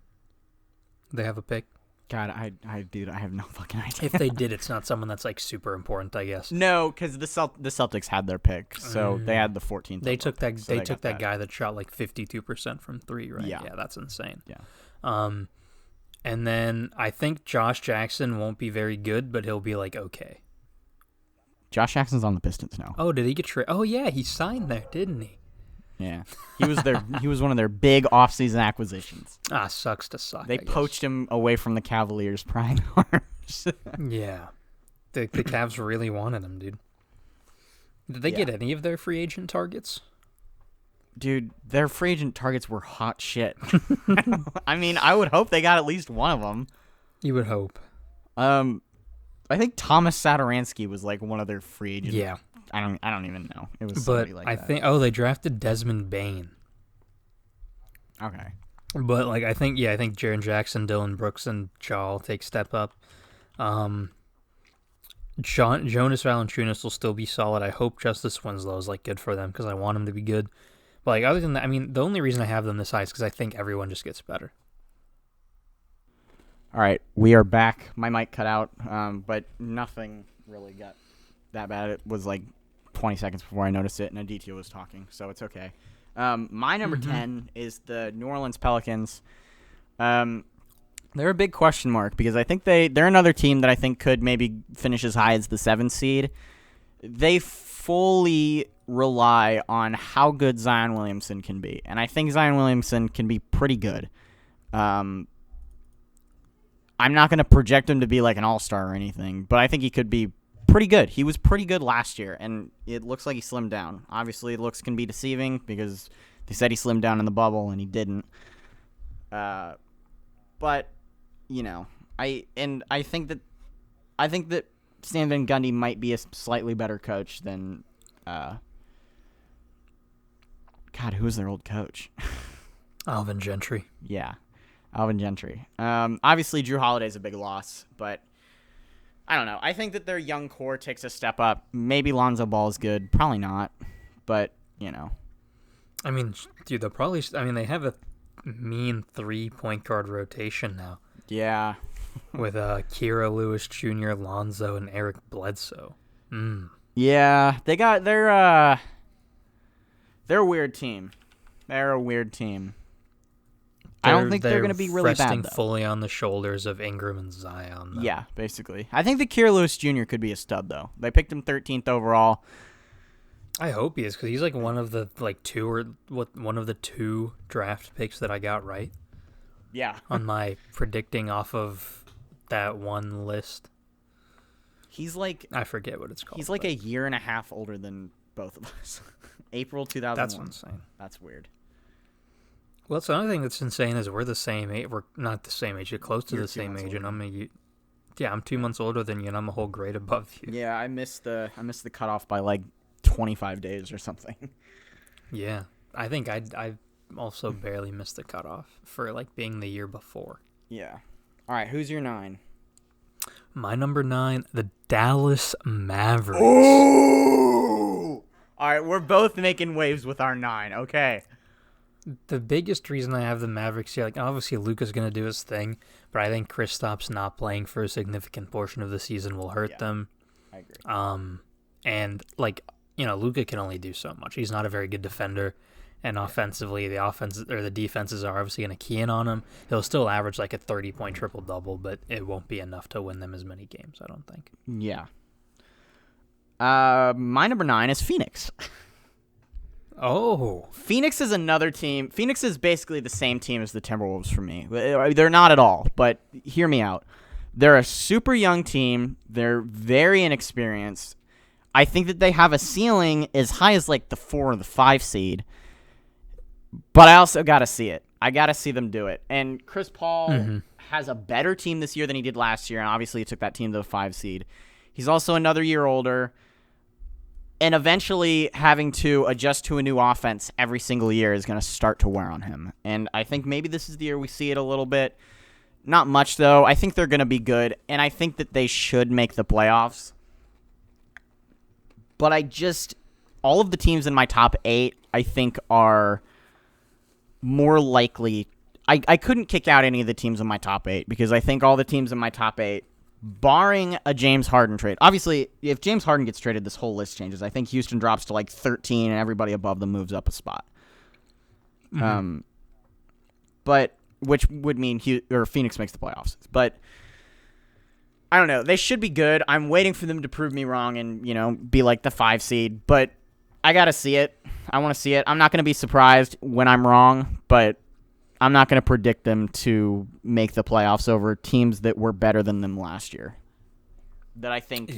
They have a pick? God, I have no fucking idea. If they did, it's not someone that's, like, super important, I guess. No, because the Celtics had their pick, so they had the 14th. They took that guy that shot, like, 52% from 3, right? Yeah, that's insane. Yeah. And then I think Josh Jackson won't be very good, but he'll be, like, okay. Josh Jackson's on the Pistons now. Oh, did he get traded? Oh, yeah, he signed there, didn't he? Yeah. He was one of their big offseason acquisitions. Sucks to suck. They poached him away from the Cavaliers' prime arms. Yeah. The Cavs really wanted him, dude. Did they get any of their free agent targets? Dude, their free agent targets were hot shit. I mean, I would hope they got at least one of them. You would hope. I think Thomas Satoransky was like one of their free agents. Yeah. I don't even know. It was somebody like that. They drafted Desmond Bane. Okay. But like I think Jaren Jackson, Dylan Brooks, and Ja take step up. Jonas Valanciunas will still be solid. I hope Justice Winslow is like good for them because I want him to be good. But like other than that, I mean, the only reason I have them this high is because I think everyone just gets better. All right, we are back. My mic cut out, but nothing really got that bad. It was like 20 seconds before I noticed it, and Aditya was talking, so it's okay. My number 10 is the New Orleans Pelicans. They're a big question mark because I think they're another team that I think could maybe finish as high as the 7th seed. They fully rely on how good Zion Williamson can be, and I think Zion Williamson can be pretty good. I'm not going to project him to be like an all-star or anything, but I think he could be pretty good. He was pretty good last year, and it looks like he slimmed down. Obviously, looks can be deceiving because they said he slimmed down in the bubble, and he didn't. But, you know, I think that Stan Van Gundy might be a slightly better coach than God, who was their old coach? Alvin Gentry. Yeah, Alvin Gentry. Obviously, Drew Holiday's a big loss, but I don't know. I think that their young core takes a step up. Maybe Lonzo Ball is good. Probably not, but, you know. I mean, dude, they have a mean 3-point guard rotation now. Yeah. With Kira Lewis Jr., Lonzo, and Eric Bledsoe. Yeah, they're a weird team. They're a weird team. I don't think they're going to be really resting bad, though. fully on the shoulders of Ingram and Zion. Though. Yeah, basically. I think the Kier Lewis Jr. could be a stud, though. They picked him 13th overall. I hope he is, because he's like one of the two draft picks that I got right. Yeah. On my predicting off of that one list. He's like... I forget what it's called. He's like a year and a half older than both of us. April 2001. That's insane. That's weird. Well, that's another thing that's insane is we're the same age. We're not the same age. You're close to You're the same age, older. and I'm 2 months older than you, and I'm a whole grade above you. Yeah, I missed the cutoff by like 25 days or something. Yeah, I think I also barely missed the cutoff for like being the year before. Yeah. All right, who's your 9? My number 9, the Dallas Mavericks. Oh! All right, we're both making waves with our 9. Okay. The biggest reason I have the Mavericks here, like obviously Luka's going to do his thing, but I think Kristaps not playing for a significant portion of the season will hurt them. I agree. And like, Luka can only do so much. He's not a very good defender, and offensively, the defenses are obviously going to key in on him. He'll still average like a 30-point triple-double, but it won't be enough to win them as many games, I don't think. Yeah. My number 9 is Phoenix. Oh. Phoenix is another team. Phoenix is basically the same team as the Timberwolves for me. They're not at all, but hear me out. They're a super young team. They're very inexperienced. I think that they have a ceiling as high as like the 4 or the 5 seed. But I also got to see it. I got to see them do it. And Chris Paul has a better team this year than he did last year, and obviously he took that team to the 5 seed. He's also another year older. And eventually having to adjust to a new offense every single year is going to start to wear on him. And I think maybe this is the year we see it a little bit. Not much, though. I think they're going to be good, and I think that they should make the playoffs. But all of the teams in my top 8, I think, are more likely. I couldn't kick out any of the teams in my top 8 because I think all the teams in my top 8, barring a James Harden trade. Obviously, if James Harden gets traded, this whole list changes. I think Houston drops to like 13 and everybody above them moves up a spot. But which would mean Phoenix makes the playoffs. But I don't know. They should be good. I'm waiting for them to prove me wrong and, be like the 5 seed. But I got to see it. I want to see it. I'm not going to be surprised when I'm wrong, but I'm not going to predict them to make the playoffs over teams that were better than them last year. That I think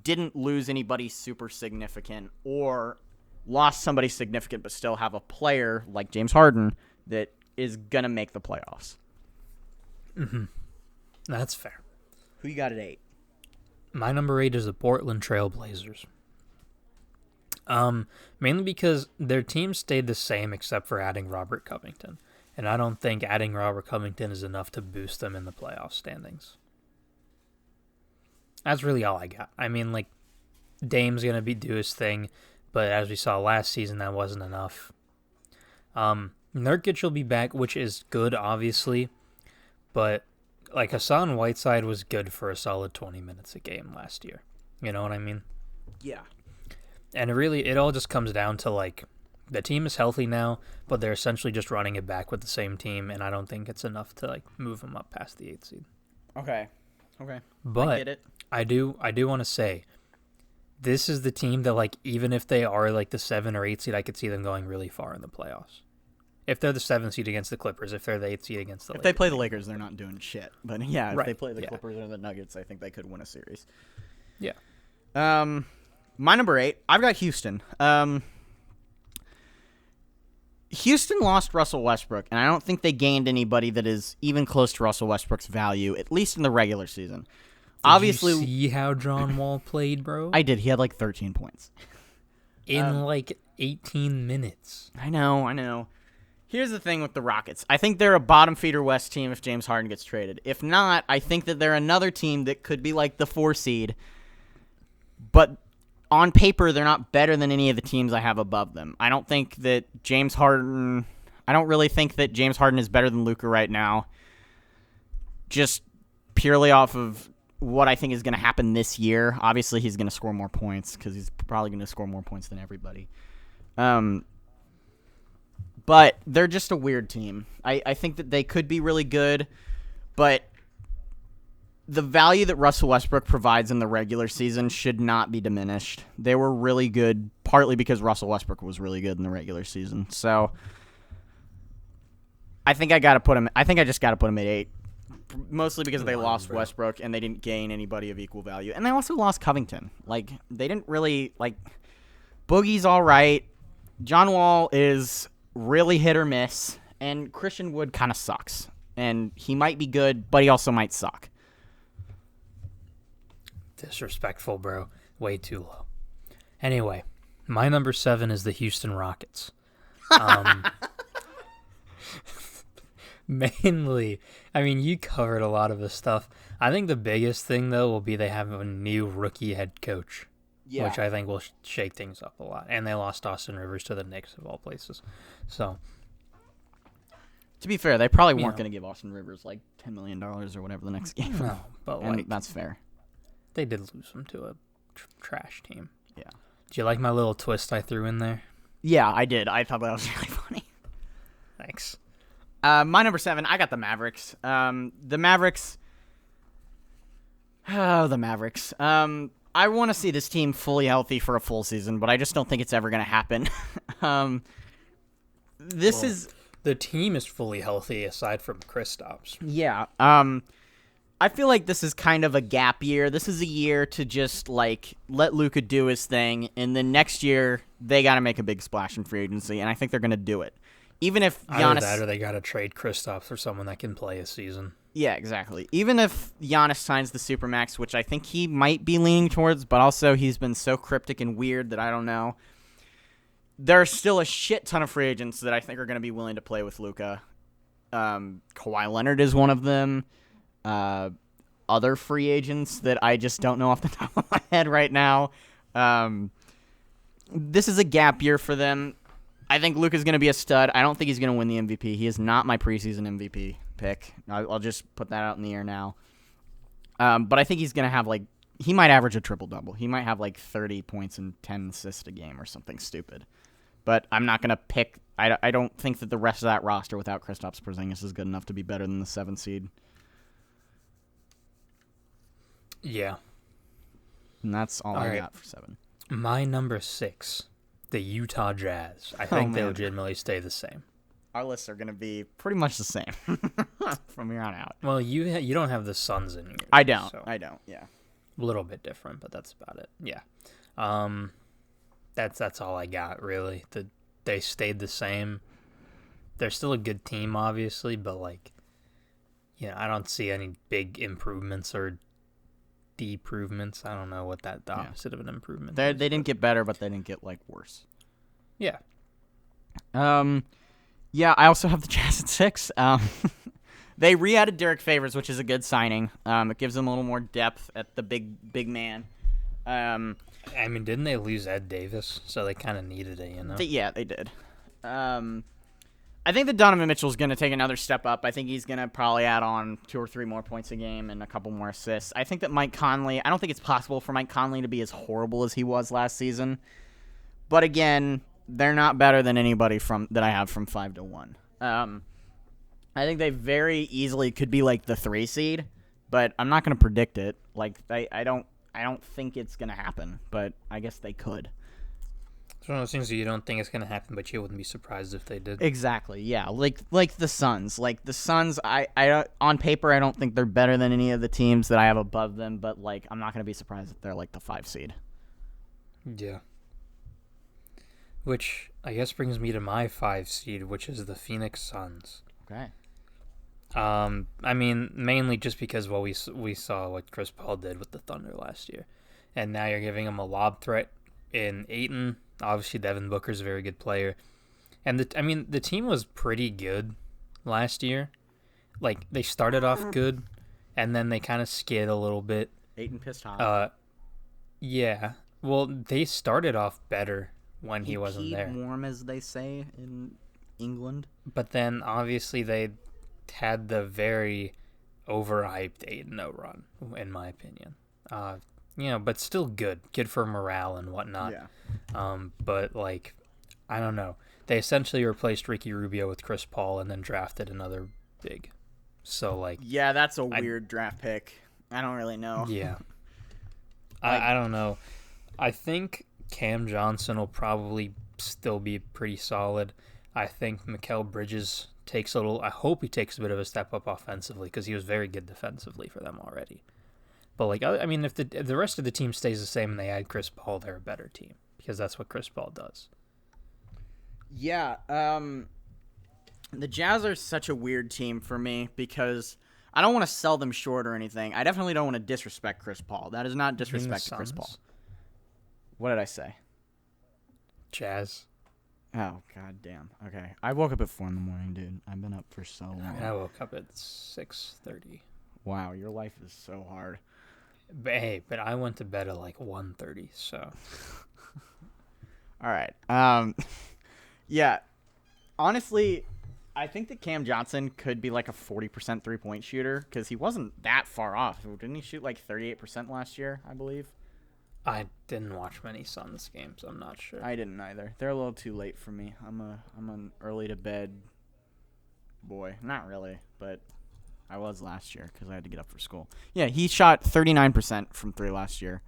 didn't lose anybody super significant or lost somebody significant but still have a player like James Harden that is going to make the playoffs. That's fair. Who you got at 8? My number 8 is the Portland Trail Blazers. Mainly because their team stayed the same except for adding Robert Covington. And I don't think adding Robert Covington is enough to boost them in the playoff standings. That's really all I got. I mean, like, Dame's going to do his thing, but as we saw last season, that wasn't enough. Nurkic will be back, which is good, obviously, but, like, Hassan Whiteside was good for a solid 20 minutes a game last year. You know what I mean? Yeah. And it all just comes down to, like, the team is healthy now, but they're essentially just running it back with the same team, and I don't think it's enough to, like, move them up past the 8th seed. Okay. But I get it. I do want to say, this is the team that, like, even if they are, like, the 7 or 8 seed, I could see them going really far in the playoffs. If they're the 7th seed against the Clippers, if they're the 8th seed against the Lakers. If they play the Lakers, they're not doing shit. But, yeah, if they play the Yeah. Clippers or the Nuggets, I think they could win a series. Yeah. My number 8, I've got Houston. Houston lost Russell Westbrook, and I don't think they gained anybody that is even close to Russell Westbrook's value, at least in the regular season. Obviously, you see how John Wall played, bro? I did. He had like 13 points. In like 18 minutes. I know. Here's the thing with the Rockets. I think they're a bottom feeder West team if James Harden gets traded. If not, I think that they're another team that could be like the 4 seed. But on paper, they're not better than any of the teams I have above them. I don't think that James Harden... I don't really think that James Harden is better than Luka right now. Just purely off of what I think is going to happen this year. Obviously, he's going to score more points because he's probably going to score more points than everybody. But but they're just a weird team. I think that they could be really good, but the value that Russell Westbrook provides in the regular season should not be diminished. They were really good, partly because Russell Westbrook was really good in the regular season. So I think I just got to put him at 8, mostly because they lost Westbrook and they didn't gain anybody of equal value, and they also lost Covington. Like, they didn't really Boogie's all right. John Wall is really hit or miss, and Christian Wood kind of sucks. And he might be good, but he also might suck. Disrespectful, bro. Way too low. Anyway, my number 7 is the Houston Rockets. Mainly, I mean, you covered a lot of this stuff. I think the biggest thing, though, will be they have a new rookie head coach, which I think will shake things up a lot. And they lost Austin Rivers to the Knicks, of all places. So, to be fair, they probably weren't going to give Austin Rivers like $10 million or whatever the next game. No, but and that's fair. They did lose him to a trash team. Yeah. Do you like my little twist I threw in there? Yeah, I did. I thought that was really funny. Thanks. My number 7, I got the Mavericks. The Mavericks. Oh, the Mavericks. I want to see this team fully healthy for a full season, but I just don't think it's ever going to happen. The team is fully healthy aside from Kristaps. Yeah. I feel like this is kind of a gap year. This is a year to just let Luka do his thing, and then next year they got to make a big splash in free agency, and I think they're going to do it. Even if Giannis, either that or they got to trade Kristaps for someone that can play a season. Yeah, exactly. Even if Giannis signs the Supermax, which I think he might be leaning towards, but also he's been so cryptic and weird that I don't know. There's still a shit ton of free agents that I think are going to be willing to play with Luka. Kawhi Leonard is one of them. Other free agents that I just don't know off the top of my head right now. This is a gap year for them. I think Luka's going to be a stud. I don't think he's going to win the MVP. He is not my preseason MVP pick. I'll just put that out in the air now. But I think he's going to have he might average a triple-double. He might have 30 points and 10 assists a game or something stupid. But I'm not going to pick. I don't think that the rest of that roster without Kristaps Porzingis is good enough to be better than the 7 seed. Yeah. And that's all I got for 7. My number 6, the Utah Jazz. I think they legitimately stay the same. Our lists are going to be pretty much the same from here on out. Well, you don't have the Suns in here. I don't. So. I don't. Yeah. A little bit different, but that's about it. Yeah. That's all I got, really. They stayed the same. They're still a good team, obviously, but I don't see any big improvements or improvements. I don't know what the opposite of an improvement is. They didn't get better, but they didn't get worse. Yeah. Yeah, I also have the Jazz at 6. They re-added Derek Favors, which is a good signing. It gives them a little more depth at the big man. I mean, didn't they lose Ed Davis? So they kind of needed it, Yeah, they did. I think that Donovan Mitchell's going to take another step up. I think he's going to probably add on 2 or 3 more points a game and a couple more assists. I think that Mike Conley, I don't think it's possible for Mike Conley to be as horrible as he was last season. But again, they're not better than anybody that I have from 5 to 1. I think they very easily could be the 3 seed, but I'm not going to predict it. I don't think it's going to happen, but I guess they could. It's one of those things that you don't think it's going to happen, but you wouldn't be surprised if they did. Exactly, yeah. Like the Suns. The Suns, I on paper, I don't think they're better than any of the teams that I have above them, but I'm not going to be surprised if they're the 5 seed. Yeah. Which I guess brings me to my 5 seed, which is the Phoenix Suns. Okay. I mean, mainly just because we saw what Chris Paul did with the Thunder last year, and now you're giving him a lob threat in Ayton. Obviously, Devin Booker's a very good player, and the team was pretty good last year. They started off good, and then they kind of skid a little bit. Ayton pissed hot. Yeah. Well, they started off better when he wasn't there. Warm, as they say in England. But then, obviously, they had the very overhyped 8-0 run, in my opinion. But still good for morale and whatnot. Yeah. But I don't know. they essentially replaced Ricky Rubio with Chris Paul and then drafted another big. So, like... Yeah, that's a weird draft pick. I don't really know. Yeah. Like- I don't know. I think Cam Johnson will probably still be pretty solid. I think Mikal Bridges takes a little... I hope he takes a bit of a step up offensively because he was very good defensively for them already. But, like, I mean, if the rest of the team stays the same and they add Chris Paul, they're a better team because that's what Chris Paul does. Yeah, the Jazz are such a weird team for me because I don't want to sell them short or anything. I definitely don't want to disrespect Chris Paul. That is not disrespect to Chris Paul. What did I say? Jazz. Oh, god damn. Okay. I woke up at 4 a.m, dude. I've been up for so long. I woke up at 6:30. Wow, your life is so hard. But I went to bed at like 1:30, so. All right. Yeah. Honestly, I think that Cam Johnson could be like a 40% three-point shooter because he wasn't that far off. Didn't he shoot like 38% last year, I believe? I didn't watch many Suns games. I'm not sure. I didn't either. They're a little too late for me. I'm an early to bed boy. Not really, but I was last year because I had to get up for school. Yeah, he shot 39% from three last year.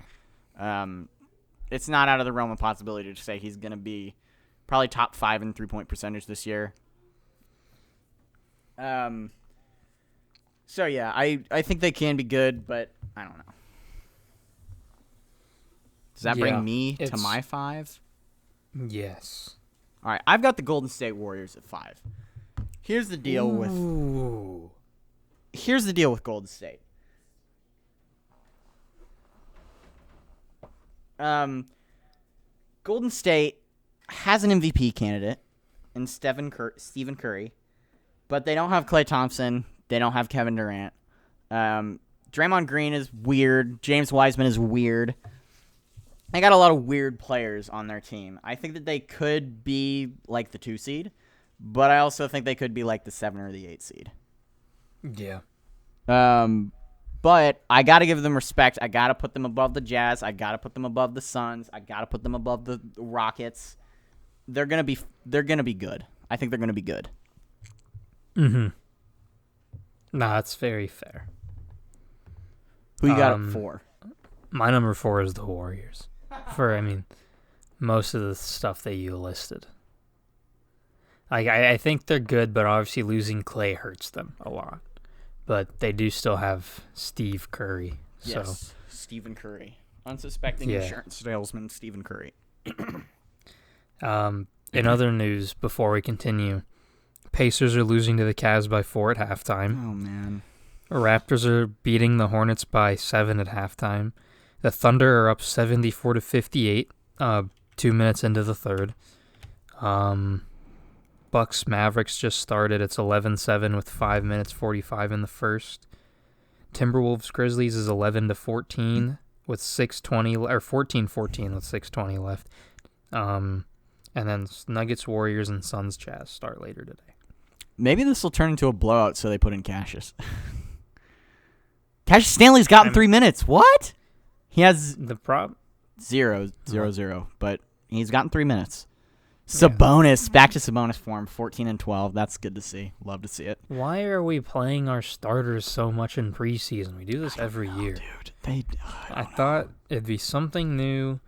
It's not out of the realm of possibility to say he's going to be probably top 5 in three-point percentage this year. So, yeah, I think they can be good, but I don't know. Does that bring me to my 5? Yes. All right, I've got the Golden State Warriors at 5. Here's the deal with Golden State. Golden State has an MVP candidate in Stephen Curry, but they don't have Klay Thompson. They don't have Kevin Durant. Draymond Green is weird. James Wiseman is weird. They got a lot of weird players on their team. I think that they could be like the 2 seed, but I also think they could be like the 7 or the 8 seed. Yeah. But I got to give them respect. I got to put them above the Jazz. I got to put them above the Suns. I got to put them above the Rockets. They're going to be good. I think they're going to be good. Mhm. Nah, that's very fair. Who you got at 4? My number 4 is the Warriors. Most of the stuff that you listed. I think they're good, but obviously losing Klay hurts them a lot. But they do still have Steve Curry. Yes, Stephen Curry. Unsuspecting insurance salesman Stephen Curry. In other news, before we continue, Pacers are losing to the Cavs by 4 at halftime. Oh, man. Raptors are beating the Hornets by 7 at halftime. The Thunder are up 74-58, 2 minutes into the third. Bucks Mavericks just started. It's 11-7 with 5 minutes 45 in the first. Timberwolves Grizzlies is 11-14 with 6:20 or 14-14 with 6:20 left. And then Nuggets Warriors and Suns Jazz start later today. Maybe this will turn into a blowout, so they put in Cassius. Cassius Stanley's gotten 3 minutes. What? He has the problem 0-0-0, but he's gotten 3 minutes. Sabonis, back to Sabonis form, 14 and 12. That's good to see. Love to see it. Why are we playing our starters so much in preseason? We do this every year. Dude, I thought it'd be something new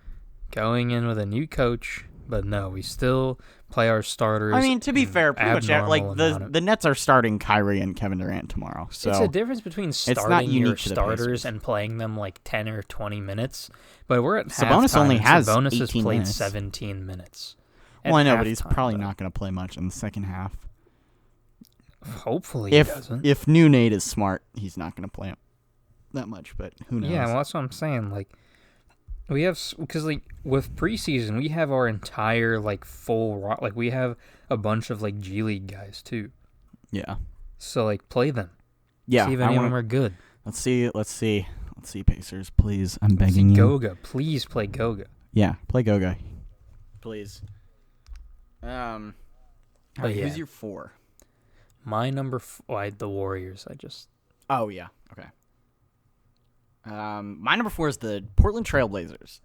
going in with a new coach, but no, we still play our starters. I mean, to be fair, pretty much like the Nets are starting Kyrie and Kevin Durant tomorrow. So it's a difference between starting your starters and playing them like 10 or 20 minutes. But we're at Sabonis halftime, only has Sabonis has 18 played minutes. 17 minutes. Well, I know, but he's probably not going to play much in the second half. Hopefully he doesn't. If New Nate is smart, he's not going to play that much, but who knows? Yeah, well, that's what I'm saying. Like, we have, because like with preseason, we have our entire like full like we have a bunch of like G League guys too. Yeah. So like play them. Yeah. See if any of them are good. Let's see, Pacers, please. I'm begging you. Goga, please play Goga. Yeah, play Goga, please. Who's your 4? My number the Warriors. Oh yeah. Okay. My number 4 is the Portland Trailblazers.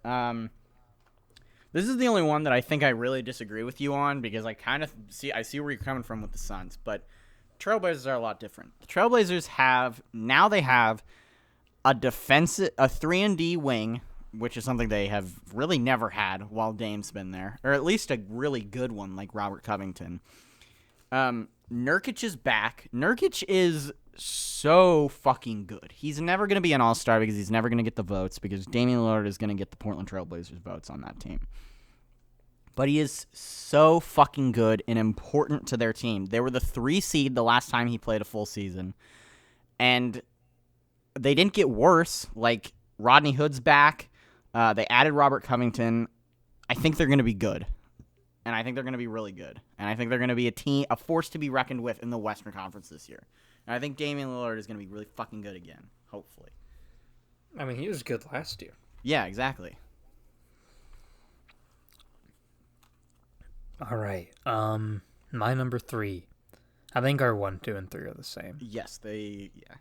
This is the only one that I think I really disagree with you on because I kind of see where you're coming from with the Suns, but Trailblazers are a lot different. The Trailblazers have a 3-and-D wing, which is something they have really never had while Dame's been there, or at least a really good one like Robert Covington. Nurkic is back. Nurkic is so fucking good. He's never going to be an all-star because he's never going to get the votes because Damian Lillard is going to get the Portland Trailblazers votes on that team. But he is so fucking good and important to their team. They were the 3 seed the last time he played a full season. And they didn't get worse. Like, Rodney Hood's back. They added Robert Covington. I think they're going to be good. And I think they're going to be really good. And I think they're going to be a force to be reckoned with in the Western Conference this year. And I think Damian Lillard is going to be really fucking good again, hopefully. I mean, he was good last year. Yeah, exactly. All right. My number 3. I think our 1, 2, and 3 are the same. Yes, yeah.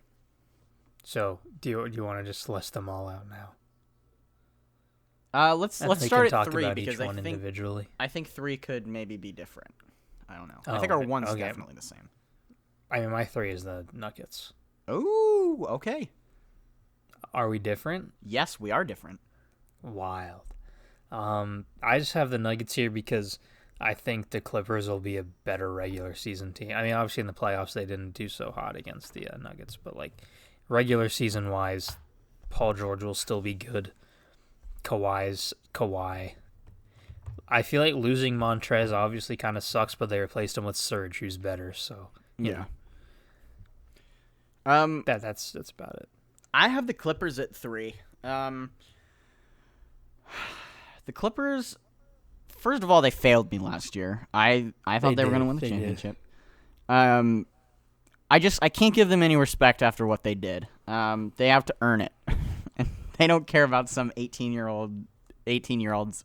So, do you want to just list them all out now? Let's start at 3 about because each one individually. I think 3 could maybe be different. I don't know. Oh, I think our 1's okay. definitely the same. I mean, my 3 is the Nuggets. Ooh, okay. Are we different? Yes, we are different. Wild. I just have the Nuggets here because I think the Clippers will be a better regular season team. I mean, obviously in the playoffs they didn't do so hot against the Nuggets, but like regular season wise, Paul George will still be good. Kawhi's Kawhi. I feel like losing Montrez obviously kind of sucks, but they replaced him with Serge, who's better. So yeah. That's about it. I have the Clippers at 3. The Clippers, first of all, they failed me last year. I thought they were going to win the championship. I can't give them any respect after what they did. They have to earn it. They don't care about some 18-year-old's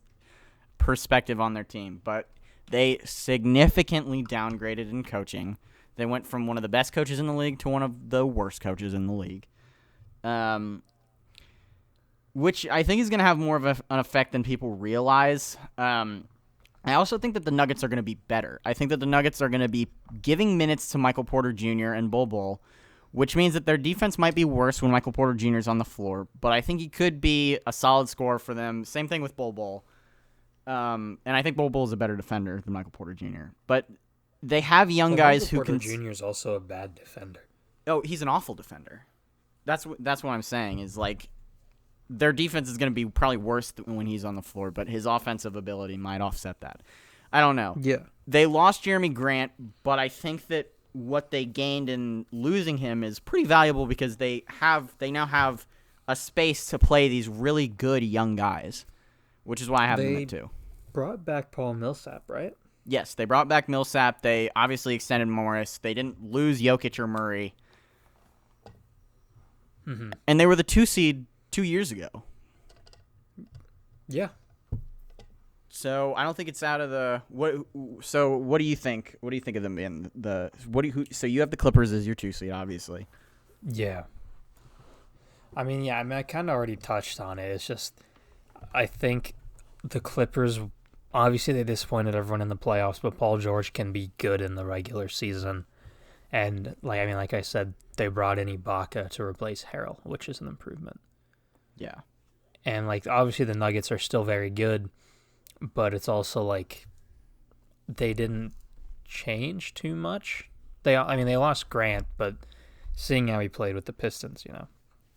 perspective on their team, but they significantly downgraded in coaching. They went from one of the best coaches in the league to one of the worst coaches in the league, which I think is going to have more of an effect than people realize. I also think that the Nuggets are going to be better. I think that the Nuggets are going to be giving minutes to Michael Porter Jr. and Bol Bol, which means that their defense might be worse when Michael Porter Jr. is on the floor, but I think he could be a solid scorer for them. Same thing with Bol Bol. And I think Bol Bol is a better defender than Michael Porter Jr. But they have young guys who can. Michael Porter Jr. is also a bad defender. Oh, he's an awful defender. That's what I'm saying is like their defense is going to be probably worse when he's on the floor, but his offensive ability might offset that. I don't know. Yeah. They lost Jeremy Grant, but I think that what they gained in losing him is pretty valuable because they now have a space to play these really good young guys, which is why I have them at 2. Brought back Paul Millsap, right? Yes, they brought back Millsap. They obviously extended Morris. They didn't lose Jokic or Murray. Mm-hmm. And they were the 2 seed 2 years ago. Yeah. So I don't think it's out of the what. So what do you think? What do you think of them in the so you have the Clippers as your 2 seed, obviously. Yeah. I mean, I kind of already touched on it. It's just I think the Clippers. Obviously, they disappointed everyone in the playoffs, but Paul George can be good in the regular season. And like I said, they brought in Ibaka to replace Harrell, which is an improvement. Yeah. And like obviously the Nuggets are still very good, but it's also like they didn't change too much. They lost Grant, but seeing how he played with the Pistons, it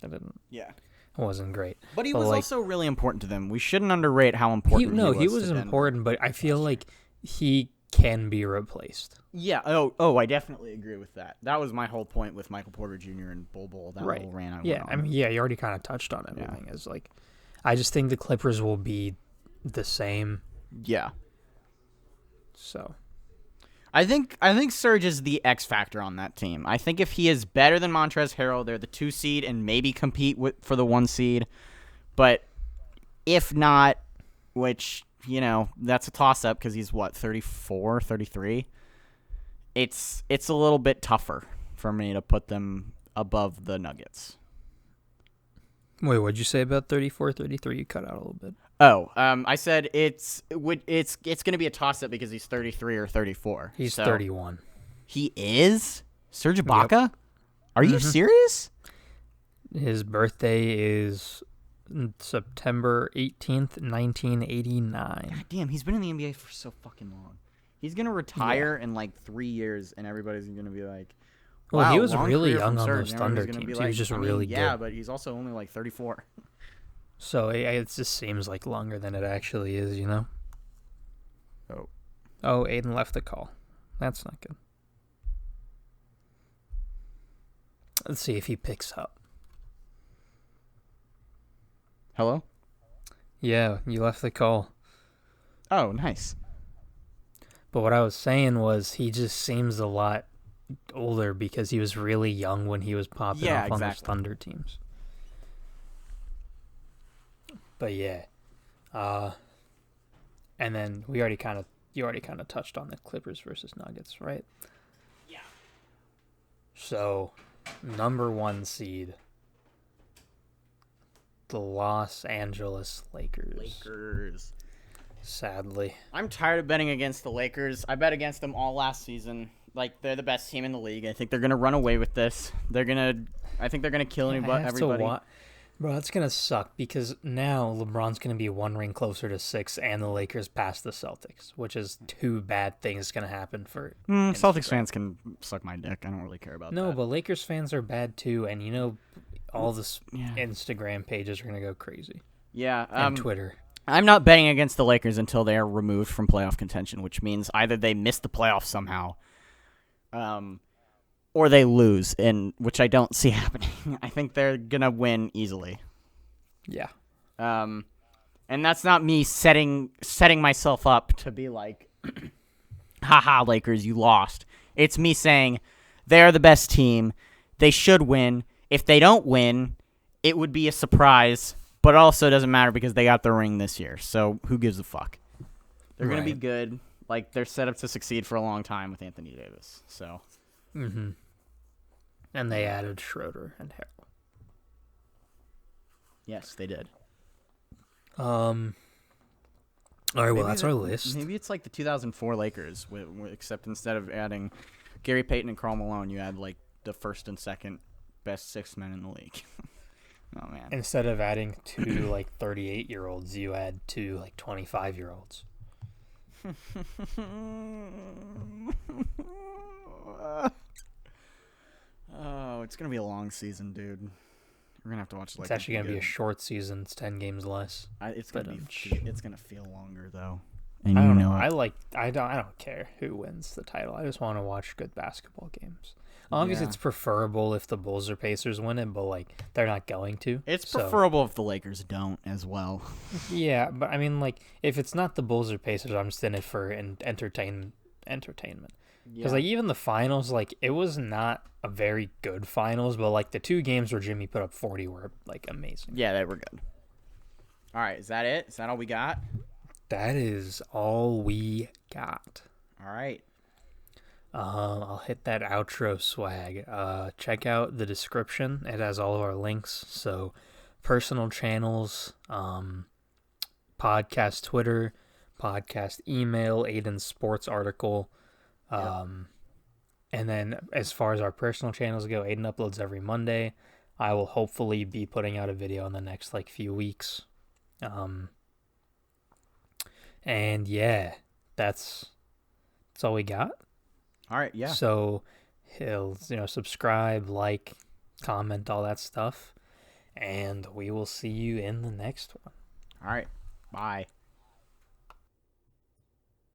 didn't. Yeah. It wasn't great. But he was also really important to them. We shouldn't underrate how important he was. He was important, but I feel like he can be replaced. Yeah. Oh, I definitely agree with that. That was my whole point with Michael Porter Jr. and Bol Bol. That little rant I went on. You already kind of touched on everything. Is like, I just think the Clippers will be the same. Yeah. So, I think Serge is the X factor on that team. I think if he is better than Montrezl Harrell, they're the 2 seed and maybe compete for the 1 seed. But if not, which that's a toss up because he's 34, 33. It's a little bit tougher for me to put them above the Nuggets. Wait, what'd you say about 34, 33? You cut out a little bit. I said it's going to be a toss up because he's 33 or 34. He's So 31. He is Serge Ibaka? Are you serious? His birthday is September 18th, 1989. God damn, he's been in the NBA for so fucking long. He's going to retire in like 3 years, and everybody's going to be like, wow, well, he was long really career young from on Serge. those And Thunder everybody's gonna be teams. He was just really good. Yeah, but he's also only like 34. So it just seems like longer than it actually is, you know? Oh, Aiden left the call. That's not good. Let's see if he picks up. Hello? Yeah, you left the call. Oh, nice. But what I was saying was he just seems a lot older because he was really young when he was popping off on those Thunder teams. But yeah. And then you already kind of touched on the Clippers versus Nuggets, right? Yeah. So, number 1 seed, the Los Angeles Lakers. Sadly. I'm tired of betting against the Lakers. I bet against them all last season. Like, they're the best team in the league. I think they're going to run away with this. I think they're going to kill everybody. Bro, that's going to suck because now LeBron's going to be 1 ring closer to 6 and the Lakers past the Celtics, which is 2 bad things going to happen for Celtics fans can suck my dick. I don't really care about that. No, but Lakers fans are bad too, and all this Instagram pages are going to go crazy. Yeah. And Twitter. I'm not betting against the Lakers until they are removed from playoff contention, which means either they miss the playoffs somehow, or they lose, which I don't see happening. I think they're gonna win easily. Yeah. And that's not me setting myself up to be like, haha, Lakers, you lost. It's me saying they're the best team. They should win. If they don't win, it would be a surprise. But also doesn't matter because they got the ring this year. So who gives a fuck? They're going to be good. Like, they're set up to succeed for a long time with Anthony Davis. So. Mm-hmm. And they added Schroeder and Harrell. Yes, they did. All right, well, that's our list. Maybe it's like the 2004 Lakers, except instead of adding Gary Payton and Karl Malone, you add, like, the first and second best 6 men in the league. Oh, man. Instead of adding 2 like 38-year-olds, you add 2 like 25-year-olds. Oh, it's gonna be a long season, dude. We're gonna have to watch. It's actually gonna be a short season. It's 10 games less. It's gonna feel longer though. And I don't know. I don't care who wins the title. I just want to watch good basketball games. Obviously, it's preferable if the Bulls or Pacers win it, but like they're not going to. It's preferable if the Lakers don't as well. Yeah, but I mean, like if it's not the Bulls or Pacers, I'm just in it for entertainment. Because like even the finals, like it was not a very good finals, but like the 2 games where Jimmy put up 40 were like amazing. Yeah, they were good. All right, is that it? Is that all we got? That is all we got. All right. I'll hit that outro swag. Check out the description. It has all of our links. So, personal channels, podcast Twitter, podcast email, Aiden's sports article. And then as far as our personal channels go, Aiden uploads every Monday. I will hopefully be putting out a video in the next like few weeks. And yeah, that's all we got. All right, yeah. So he'll, subscribe, like, comment, all that stuff. And we will see you in the next one. All right. Bye.